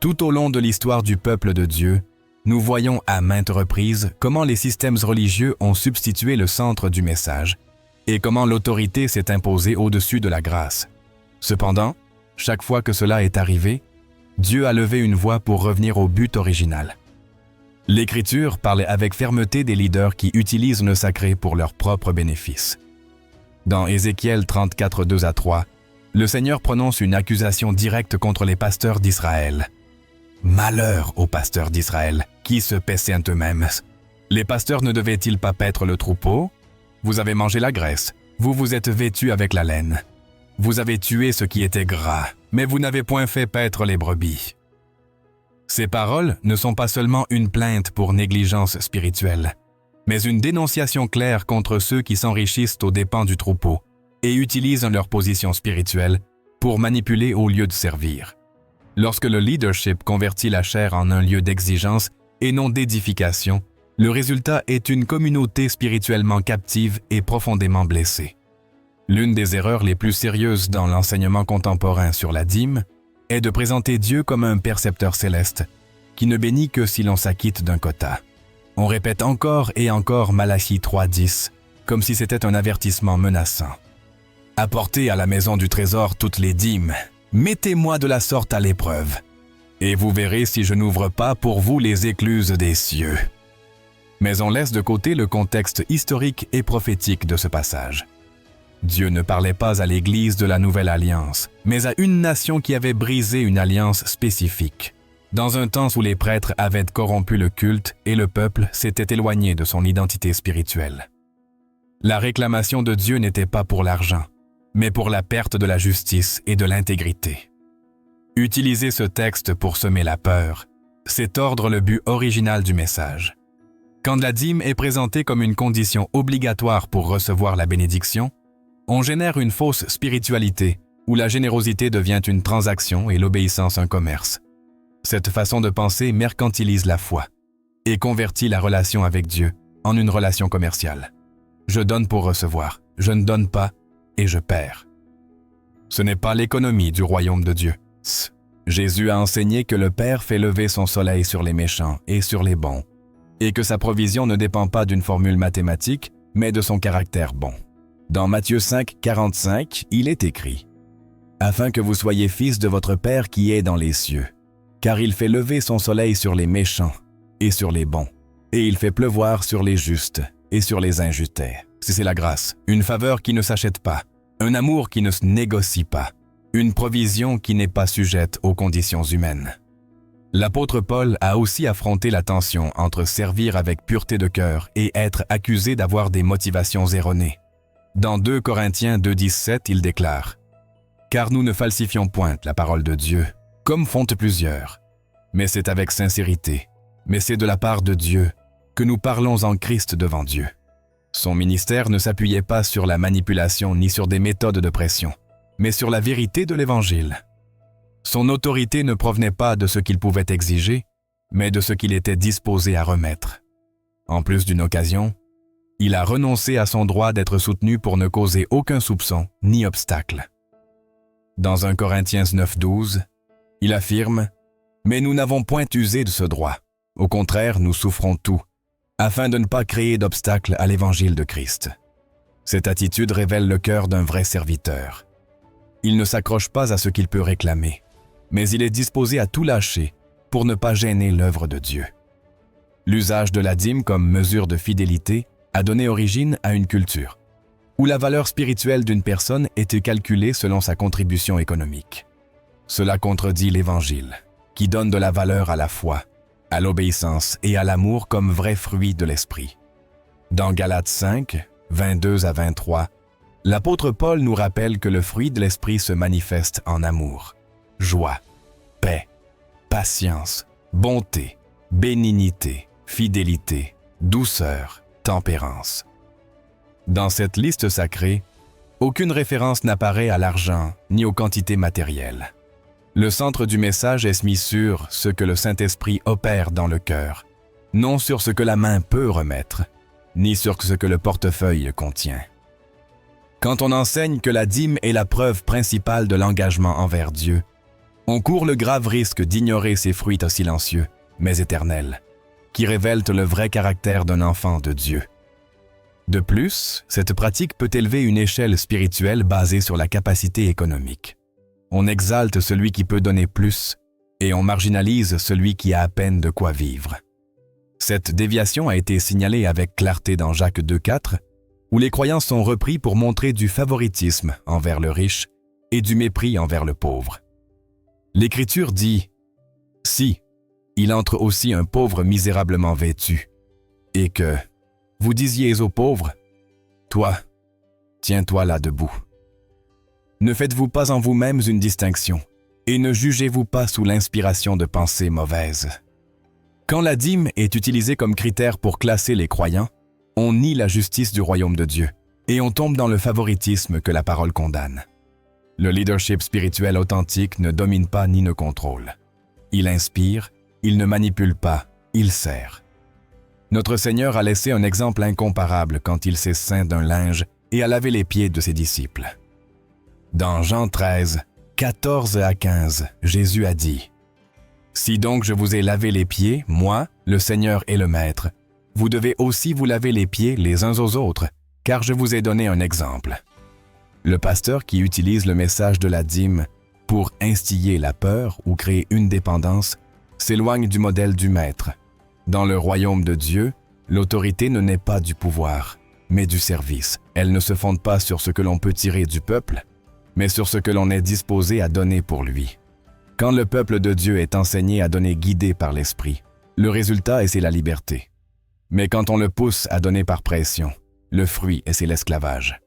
Tout au long de l'histoire du peuple de Dieu, nous voyons à maintes reprises comment les systèmes religieux ont substitué le centre du message et comment l'autorité s'est imposée au-dessus de la grâce. Cependant, chaque fois que cela est arrivé, Dieu a levé une voix pour revenir au but original. L'Écriture parle avec fermeté des leaders qui utilisent le sacré pour leur propre bénéfice. Dans Ézéchiel 34, 2-3, le Seigneur prononce une accusation directe contre les pasteurs d'Israël. « Malheur aux pasteurs d'Israël, qui se paissent eux-mêmes. Les pasteurs ne devaient-ils pas paître le troupeau? Vous avez mangé la graisse, vous vous êtes vêtus avec la laine. Vous avez tué ce qui était gras, mais vous n'avez point fait paître les brebis. » Ces paroles ne sont pas seulement une plainte pour négligence spirituelle, mais une dénonciation claire contre ceux qui s'enrichissent aux dépens du troupeau et utilisent leur position spirituelle pour manipuler au lieu de servir. Lorsque le leadership convertit la chair en un lieu d'exigence et non d'édification, le résultat est une communauté spirituellement captive et profondément blessée. L'une des erreurs les plus sérieuses dans l'enseignement contemporain sur la dîme est de présenter Dieu comme un percepteur céleste qui ne bénit que si l'on s'acquitte d'un quota. On répète encore et encore Malachie 3.10 comme si c'était un avertissement menaçant. Apportez à la maison du trésor toutes les dîmes, mettez-moi de la sorte à l'épreuve, et vous verrez si je n'ouvre pas pour vous les écluses des cieux. Mais on laisse de côté le contexte historique et prophétique de ce passage. Dieu ne parlait pas à l'Église de la Nouvelle Alliance, mais à une nation qui avait brisé une alliance spécifique, dans un temps où les prêtres avaient corrompu le culte et le peuple s'était éloigné de son identité spirituelle. La réclamation de Dieu n'était pas pour l'argent, mais pour la perte de la justice et de l'intégrité. Utiliser ce texte pour semer la peur, c'est tordre le but original du message. Quand la dîme est présentée comme une condition obligatoire pour recevoir la bénédiction, on génère une fausse spiritualité où la générosité devient une transaction et l'obéissance un commerce. Cette façon de penser mercantilise la foi et convertit la relation avec Dieu en une relation commerciale. Je donne pour recevoir, je ne donne pas et je perds. Ce n'est pas l'économie du royaume de Dieu. Jésus a enseigné que le Père fait lever son soleil sur les méchants et sur les bons, et que sa provision ne dépend pas d'une formule mathématique, mais de son caractère bon. Dans Matthieu 5.45, il est écrit « Afin que vous soyez fils de votre Père qui est dans les cieux, car il fait lever son soleil sur les méchants et sur les bons, et il fait pleuvoir sur les justes et sur les injustes. » C'est la grâce, une faveur qui ne s'achète pas, un amour qui ne se négocie pas, une provision qui n'est pas sujette aux conditions humaines. L'apôtre Paul a aussi affronté la tension entre servir avec pureté de cœur et être accusé d'avoir des motivations erronées. Dans 2 Corinthiens 2.17, il déclare « Car nous ne falsifions point la parole de Dieu, comme font plusieurs, mais c'est avec sincérité, mais c'est de la part de Dieu que nous parlons en Christ devant Dieu. » Son ministère ne s'appuyait pas sur la manipulation ni sur des méthodes de pression, mais sur la vérité de l'Évangile. Son autorité ne provenait pas de ce qu'il pouvait exiger, mais de ce qu'il était disposé à remettre. En plus d'une occasion, il a renoncé à son droit d'être soutenu pour ne causer aucun soupçon ni obstacle. Dans 1 Corinthiens 9.12, il affirme « Mais nous n'avons point usé de ce droit. Au contraire, nous souffrons tout, afin de ne pas créer d'obstacle à l'Évangile de Christ. » Cette attitude révèle le cœur d'un vrai serviteur. Il ne s'accroche pas à ce qu'il peut réclamer, mais il est disposé à tout lâcher pour ne pas gêner l'œuvre de Dieu. L'usage de la dîme comme mesure de fidélité a donné origine à une culture, où la valeur spirituelle d'une personne était calculée selon sa contribution économique. Cela contredit l'Évangile, qui donne de la valeur à la foi, à l'obéissance et à l'amour comme vrai fruit de l'Esprit. Dans Galates 5, 22 à 23, l'apôtre Paul nous rappelle que le fruit de l'Esprit se manifeste en amour, joie, paix, patience, bonté, bénignité, fidélité, douceur, tempérance. Dans cette liste sacrée, aucune référence n'apparaît à l'argent ni aux quantités matérielles. Le centre du message est mis sur ce que le Saint-Esprit opère dans le cœur, non sur ce que la main peut remettre, ni sur ce que le portefeuille contient. Quand on enseigne que la dîme est la preuve principale de l'engagement envers Dieu, on court le grave risque d'ignorer ces fruits silencieux, mais éternels, qui révèlent le vrai caractère d'un enfant de Dieu. De plus, cette pratique peut élever une échelle spirituelle basée sur la capacité économique. On exalte celui qui peut donner plus et on marginalise celui qui a à peine de quoi vivre. Cette déviation a été signalée avec clarté dans Jacques 2.4, où les croyants sont repris pour montrer du favoritisme envers le riche et du mépris envers le pauvre. L'Écriture dit « Si, il entre aussi un pauvre misérablement vêtu, et que vous disiez aux pauvres, « Toi, tiens-toi là debout. » Ne faites-vous pas en vous-mêmes une distinction, et ne jugez-vous pas sous l'inspiration de pensées mauvaises. Quand la dîme est utilisée comme critère pour classer les croyants, on nie la justice du royaume de Dieu et on tombe dans le favoritisme que la parole condamne. Le leadership spirituel authentique ne domine pas ni ne contrôle. Il inspire, il ne manipule pas, il sert. Notre Seigneur a laissé un exemple incomparable quand il s'est ceint d'un linge et a lavé les pieds de ses disciples. Dans Jean 13, 14 à 15, Jésus a dit « Si donc je vous ai lavé les pieds, moi, le Seigneur et le Maître, vous devez aussi vous laver les pieds les uns aux autres, car je vous ai donné un exemple. » Le pasteur qui utilise le message de la dîme pour instiller la peur ou créer une dépendance s'éloigne du modèle du Maître. Dans le royaume de Dieu, l'autorité ne naît pas du pouvoir, mais du service. Elle ne se fonde pas sur ce que l'on peut tirer du peuple, mais sur ce que l'on est disposé à donner pour lui. Quand le peuple de Dieu est enseigné à donner guidé par l'Esprit, le résultat c'est la liberté. Mais quand on le pousse à donner par pression, le fruit c'est l'esclavage.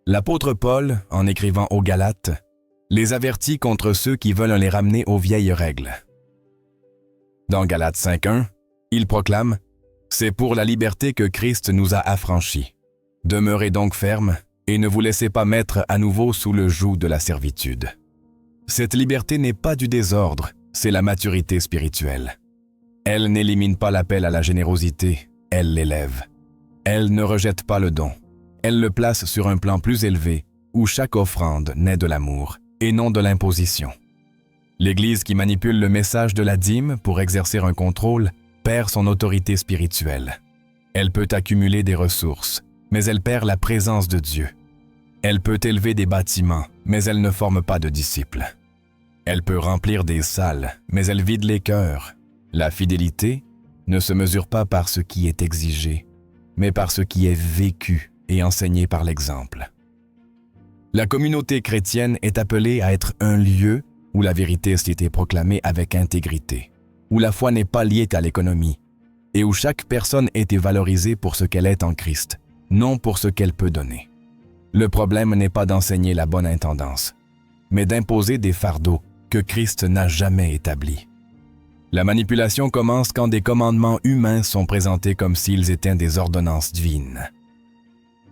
L'apôtre Paul, en écrivant aux Galates, les avertit contre ceux qui veulent les ramener aux vieilles règles. Dans Galates 5.1, il proclame « C'est pour la liberté que Christ nous a affranchis. Demeurez donc fermes et ne vous laissez pas mettre à nouveau sous le joug de la servitude. » Cette liberté n'est pas du désordre, c'est la maturité spirituelle. Elle n'élimine pas l'appel à la générosité, elle l'élève. Elle ne rejette pas le don. Elle le place sur un plan plus élevé où chaque offrande naît de l'amour et non de l'imposition. L'Église qui manipule le message de la dîme pour exercer un contrôle perd son autorité spirituelle. Elle peut accumuler des ressources, mais elle perd la présence de Dieu. Elle peut élever des bâtiments, mais elle ne forme pas de disciples. Elle peut remplir des salles, mais elle vide les cœurs. La fidélité ne se mesure pas par ce qui est exigé, mais par ce qui est vécu et enseigné par l'exemple. La communauté chrétienne est appelée à être un lieu où la vérité s'y été proclamée avec intégrité, où la foi n'est pas liée à l'économie, et où chaque personne est valorisée pour ce qu'elle est en Christ, non pour ce qu'elle peut donner. Le problème n'est pas d'enseigner la bonne intendance, mais d'imposer des fardeaux que Christ n'a jamais établis. La manipulation commence quand des commandements humains sont présentés comme s'ils étaient des ordonnances divines.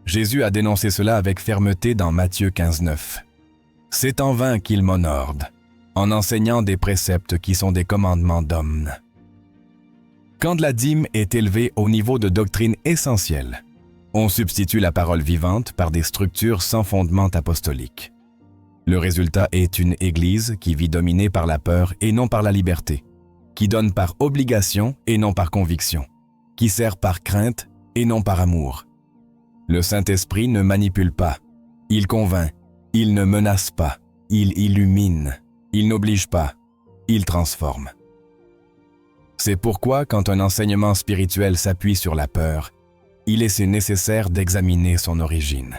Jésus a dénoncé cela avec fermeté dans Matthieu 15.9. « C'est en vain qu'ils m'honorent, en enseignant des préceptes qui sont des commandements d'hommes. » Quand la dîme est élevée au niveau de doctrine essentielle, on substitue la parole vivante par des structures sans fondement apostolique. Le résultat est une Église qui vit dominée par la peur et non par la liberté, qui donne par obligation et non par conviction, qui sert par crainte et non par amour. Le Saint-Esprit ne manipule pas, il convainc, il ne menace pas, il illumine, il n'oblige pas, il transforme. C'est pourquoi quand un enseignement spirituel s'appuie sur la peur, il est nécessaire d'examiner son origine.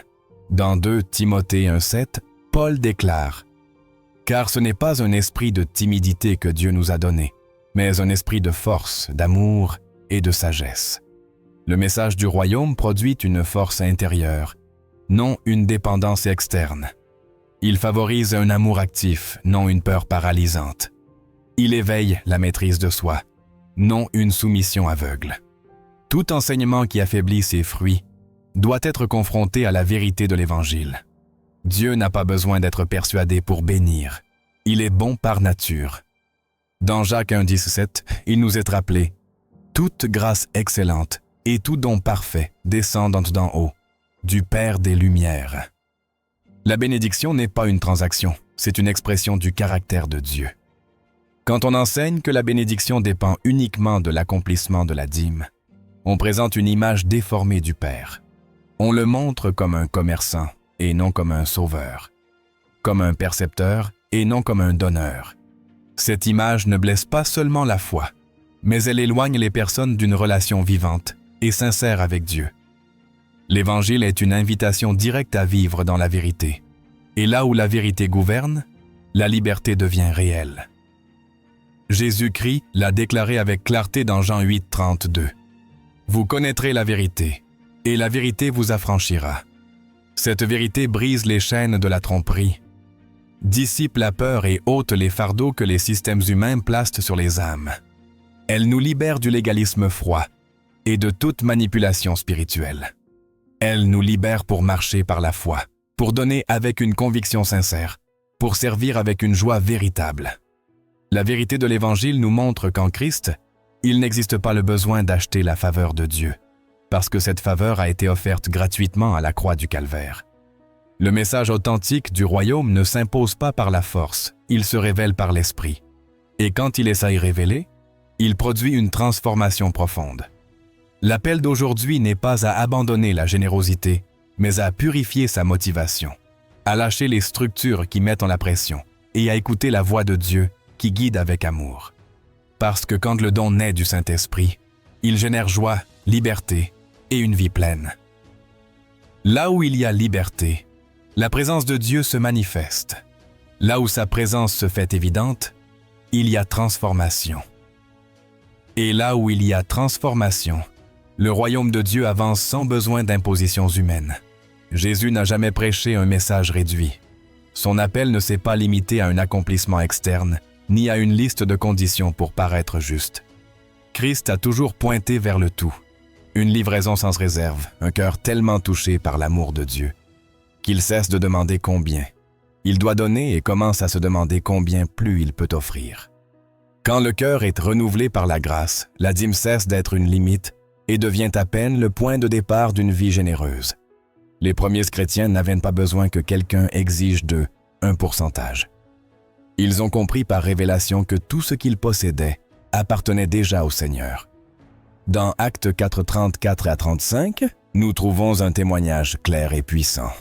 Dans 2 Timothée 1.7, Paul déclare « Car ce n'est pas un esprit de timidité que Dieu nous a donné, mais un esprit de force, d'amour et de sagesse. » Le message du royaume produit une force intérieure, non une dépendance externe. Il favorise un amour actif, non une peur paralysante. Il éveille la maîtrise de soi, non une soumission aveugle. Tout enseignement qui affaiblit ses fruits doit être confronté à la vérité de l'Évangile. Dieu n'a pas besoin d'être persuadé pour bénir. Il est bon par nature. Dans Jacques 1.17, il nous est rappelé « Toute grâce excellente et tout don parfait descendant d'en haut, du Père des Lumières. » La bénédiction n'est pas une transaction, c'est une expression du caractère de Dieu. Quand on enseigne que la bénédiction dépend uniquement de l'accomplissement de la dîme, on présente une image déformée du Père. On le montre comme un commerçant et non comme un sauveur, comme un percepteur et non comme un donneur. Cette image ne blesse pas seulement la foi, mais elle éloigne les personnes d'une relation vivante et sincère avec Dieu. L'Évangile est une invitation directe à vivre dans la vérité. Et là où la vérité gouverne, la liberté devient réelle. Jésus-Christ l'a déclaré avec clarté dans Jean 8.32. « Vous connaîtrez la vérité, et la vérité vous affranchira. Cette vérité brise les chaînes de la tromperie, dissipe la peur et ôte les fardeaux que les systèmes humains placent sur les âmes. Elle nous libère du légalisme froid et de toute manipulation spirituelle. Elle nous libère pour marcher par la foi, pour donner avec une conviction sincère, pour servir avec une joie véritable. La vérité de l'Évangile nous montre qu'en Christ, il n'existe pas le besoin d'acheter la faveur de Dieu, parce que cette faveur a été offerte gratuitement à la croix du Calvaire. Le message authentique du royaume ne s'impose pas par la force, il se révèle par l'Esprit. Et quand il est s'y révéler, il produit une transformation profonde. L'appel d'aujourd'hui n'est pas à abandonner la générosité, mais à purifier sa motivation, à lâcher les structures qui mettent en la pression et à écouter la voix de Dieu qui guide avec amour. Parce que quand le don naît du Saint-Esprit, il génère joie, liberté et une vie pleine. Là où il y a liberté, la présence de Dieu se manifeste. Là où sa présence se fait évidente, il y a transformation. Et là où il y a transformation, le royaume de Dieu avance sans besoin d'impositions humaines. Jésus n'a jamais prêché un message réduit. Son appel ne s'est pas limité à un accomplissement externe, ni à une liste de conditions pour paraître juste. Christ a toujours pointé vers le tout. Une livraison sans réserve, un cœur tellement touché par l'amour de Dieu, qu'il cesse de demander combien. Il doit donner et commence à se demander combien plus il peut offrir. Quand le cœur est renouvelé par la grâce, la dîme cesse d'être une limite et devient à peine le point de départ d'une vie généreuse. Les premiers chrétiens n'avaient pas besoin que quelqu'un exige d'eux un pourcentage. Ils ont compris par révélation que tout ce qu'ils possédaient appartenait déjà au Seigneur. Dans Actes 4, 34 à 35, nous trouvons un témoignage clair et puissant.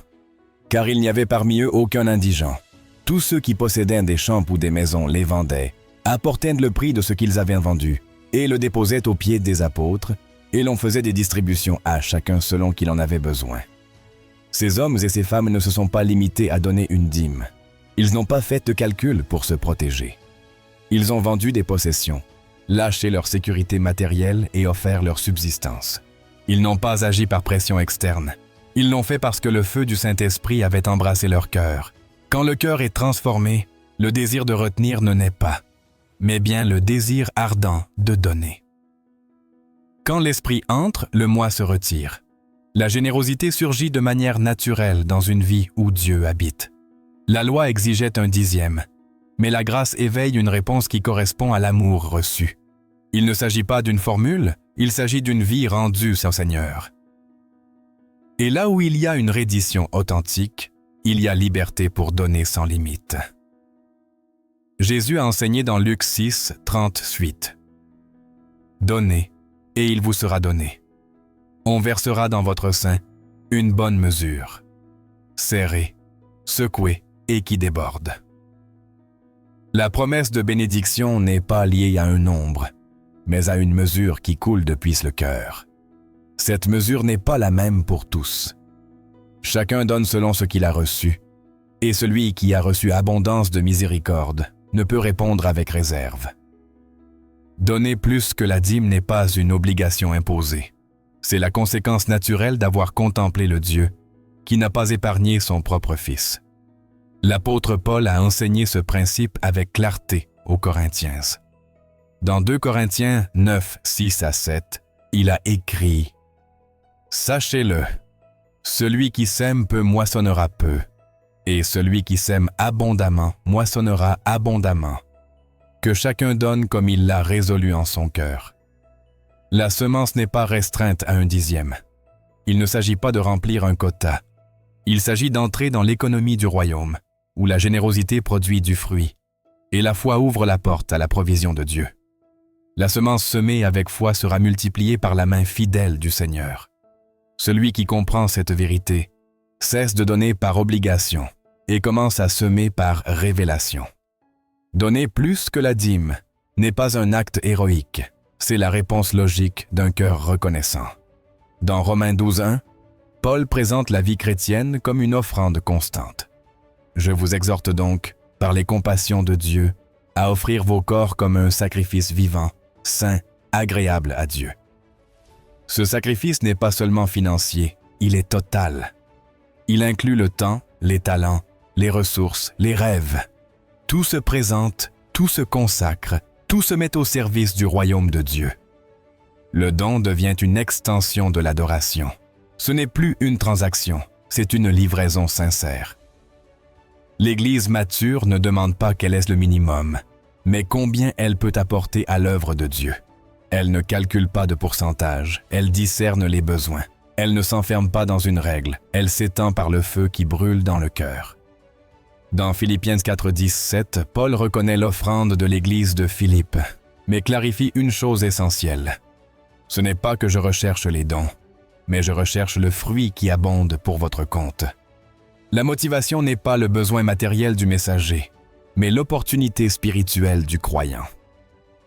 Car il n'y avait parmi eux aucun indigent. Tous ceux qui possédaient des champs ou des maisons les vendaient, apportaient le prix de ce qu'ils avaient vendu et le déposaient aux pieds des apôtres, et l'on faisait des distributions à chacun selon qu'il en avait besoin. Ces hommes et ces femmes ne se sont pas limités à donner une dîme. Ils n'ont pas fait de calcul pour se protéger. Ils ont vendu des possessions, lâché leur sécurité matérielle et offert leur subsistance. Ils n'ont pas agi par pression externe. Ils l'ont fait parce que le feu du Saint-Esprit avait embrassé leur cœur. Quand le cœur est transformé, le désir de retenir ne naît pas, mais bien le désir ardent de donner. Quand l'Esprit entre, le moi se retire. La générosité surgit de manière naturelle dans une vie où Dieu habite. La loi exigeait un dixième, mais la grâce éveille une réponse qui correspond à l'amour reçu. Il ne s'agit pas d'une formule, il s'agit d'une vie rendue au Seigneur. Et là où il y a une reddition authentique, il y a liberté pour donner sans limite. Jésus a enseigné dans Luc 6, 38. « Donnez, et il vous sera donné. On versera dans votre sein une bonne mesure, serrée, secouée et qui déborde. » La promesse de bénédiction n'est pas liée à un nombre, mais à une mesure qui coule depuis le cœur. Cette mesure n'est pas la même pour tous. Chacun donne selon ce qu'il a reçu, et celui qui a reçu abondance de miséricorde ne peut répondre avec réserve. Donner plus que la dîme n'est pas une obligation imposée. C'est la conséquence naturelle d'avoir contemplé le Dieu qui n'a pas épargné son propre Fils. L'apôtre Paul a enseigné ce principe avec clarté aux Corinthiens. Dans 2 Corinthiens 9, 6 à 7, il a écrit « Sachez-le, celui qui sème peu moissonnera peu, et celui qui sème abondamment moissonnera abondamment. Que chacun donne comme il l'a résolu en son cœur. La semence n'est pas restreinte à un dixième. Il ne s'agit pas de remplir un quota. Il s'agit d'entrer dans l'économie du royaume, où la générosité produit du fruit, et la foi ouvre la porte à la provision de Dieu. La semence semée avec foi sera multipliée par la main fidèle du Seigneur. Celui qui comprend cette vérité cesse de donner par obligation et commence à semer par révélation. Donner plus que la dîme n'est pas un acte héroïque, c'est la réponse logique d'un cœur reconnaissant. Dans Romains 12:1, Paul présente la vie chrétienne comme une offrande constante. Je vous exhorte donc, par les compassions de Dieu, à offrir vos corps comme un sacrifice vivant, saint, agréable à Dieu. Ce sacrifice n'est pas seulement financier, il est total. Il inclut le temps, les talents, les ressources, les rêves. Tout se présente, tout se consacre, tout se met au service du royaume de Dieu. Le don devient une extension de l'adoration. Ce n'est plus une transaction, c'est une livraison sincère. L'Église mature ne demande pas quel est le minimum, mais combien elle peut apporter à l'œuvre de Dieu. Elle ne calcule pas de pourcentage, elle discerne les besoins. Elle ne s'enferme pas dans une règle, elle s'étend par le feu qui brûle dans le cœur. Dans Philippiens 4:17, Paul reconnaît l'offrande de l'Église de Philippe, mais clarifie une chose essentielle. Ce n'est pas que je recherche les dons, mais je recherche le fruit qui abonde pour votre compte. La motivation n'est pas le besoin matériel du messager, mais l'opportunité spirituelle du croyant.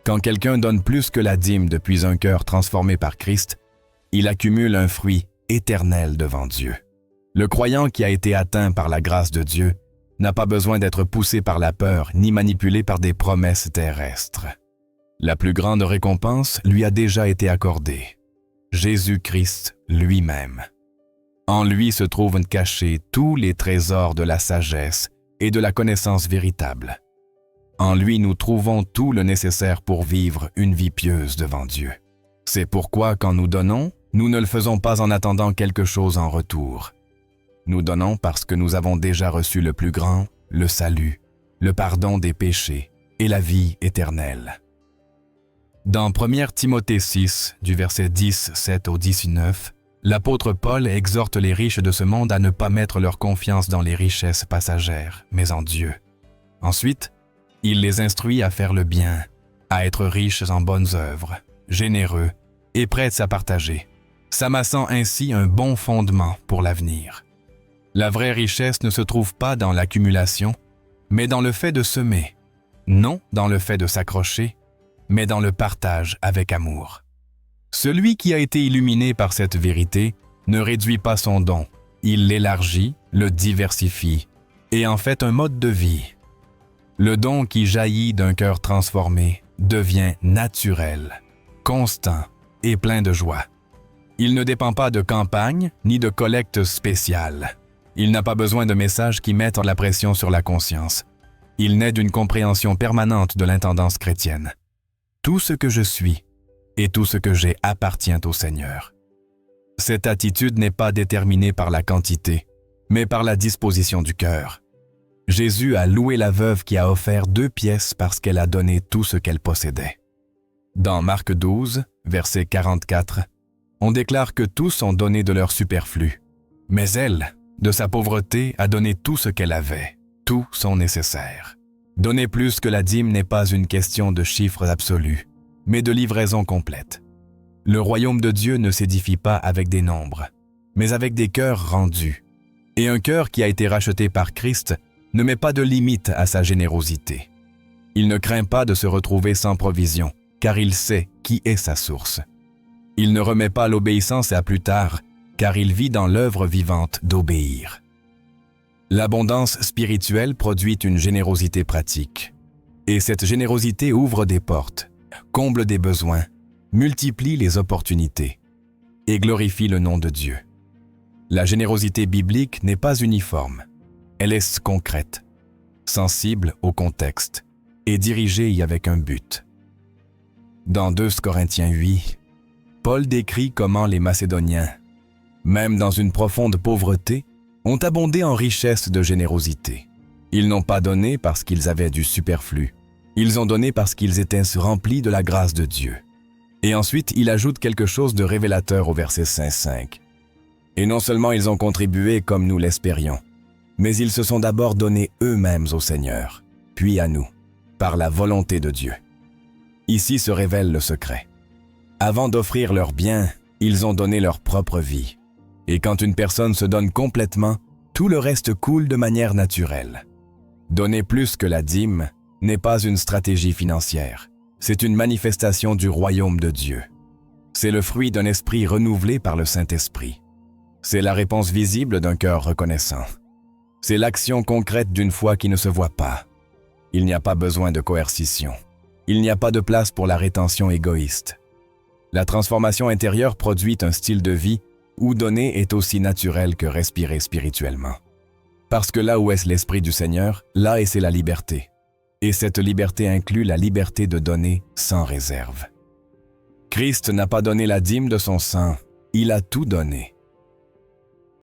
Quand quelqu'un donne plus que la dîme depuis un cœur transformé par Christ, il accumule un fruit éternel devant Dieu. Le croyant qui a été atteint par la grâce de Dieu n'a pas besoin d'être poussé par la peur ni manipulé par des promesses terrestres. La plus grande récompense lui a déjà été accordée. Jésus-Christ lui-même. En lui se trouvent cachés tous les trésors de la sagesse et de la connaissance véritable. En lui nous trouvons tout le nécessaire pour vivre une vie pieuse devant Dieu. C'est pourquoi quand nous donnons, nous ne le faisons pas en attendant quelque chose en retour. Nous donnons parce que nous avons déjà reçu le plus grand, le salut, le pardon des péchés et la vie éternelle. Dans 1 Timothée 6, du verset 10-7 au 19, l'apôtre Paul exhorte les riches de ce monde à ne pas mettre leur confiance dans les richesses passagères, mais en Dieu. Ensuite, il les instruit à faire le bien, à être riches en bonnes œuvres, généreux et prêts à partager, s'amassant ainsi un bon fondement pour l'avenir. La vraie richesse ne se trouve pas dans l'accumulation, mais dans le fait de semer, non dans le fait de s'accrocher, mais dans le partage avec amour. Celui qui a été illuminé par cette vérité ne réduit pas son don, il l'élargit, le diversifie et en fait un mode de vie. Le don qui jaillit d'un cœur transformé devient naturel, constant et plein de joie. Il ne dépend pas de campagne ni de collecte spéciale. Il n'a pas besoin de messages qui mettent la pression sur la conscience. Il naît d'une compréhension permanente de l'intendance chrétienne. Tout ce que je suis et tout ce que j'ai appartient au Seigneur. Cette attitude n'est pas déterminée par la quantité, mais par la disposition du cœur. Jésus a loué la veuve qui a offert 2 pièces parce qu'elle a donné tout ce qu'elle possédait. Dans Marc 12, verset 44, on déclare que tous ont donné de leur superflu, mais elle, de sa pauvreté, a donné tout ce qu'elle avait, tout son nécessaire. Donner plus que la dîme n'est pas une question de chiffres absolus, mais de livraison complète. Le royaume de Dieu ne s'édifie pas avec des nombres, mais avec des cœurs rendus. Et un cœur qui a été racheté par Christ ne met pas de limite à sa générosité. Il ne craint pas de se retrouver sans provision, car il sait qui est sa source. Il ne remet pas l'obéissance à plus tard, car il vit dans l'œuvre vivante d'obéir. L'abondance spirituelle produit une générosité pratique. Et cette générosité ouvre des portes, comble des besoins, multiplie les opportunités et glorifie le nom de Dieu. La générosité biblique n'est pas uniforme. Elle est concrète, sensible au contexte et dirigée avec un but. Dans 2 Corinthiens 8, Paul décrit comment les Macédoniens, même dans une profonde pauvreté, ont abondé en richesse de générosité. Ils n'ont pas donné parce qu'ils avaient du superflu. Ils ont donné parce qu'ils étaient remplis de la grâce de Dieu. Et ensuite, il ajoute quelque chose de révélateur au verset 5. Et non seulement ils ont contribué comme nous l'espérions, mais ils se sont d'abord donnés eux-mêmes au Seigneur, puis à nous, par la volonté de Dieu. Ici se révèle le secret. Avant d'offrir leurs biens, ils ont donné leur propre vie. Et quand une personne se donne complètement, tout le reste coule de manière naturelle. Donner plus que la dîme n'est pas une stratégie financière, c'est une manifestation du royaume de Dieu. C'est le fruit d'un esprit renouvelé par le Saint-Esprit. C'est la réponse visible d'un cœur reconnaissant. C'est l'action concrète d'une foi qui ne se voit pas. Il n'y a pas besoin de coercition. Il n'y a pas de place pour la rétention égoïste. La transformation intérieure produit un style de vie où donner est aussi naturel que respirer spirituellement. Parce que là où est l'Esprit du Seigneur, là est la liberté. Et cette liberté inclut la liberté de donner sans réserve. Christ n'a pas donné la dîme de son sang, il a tout donné.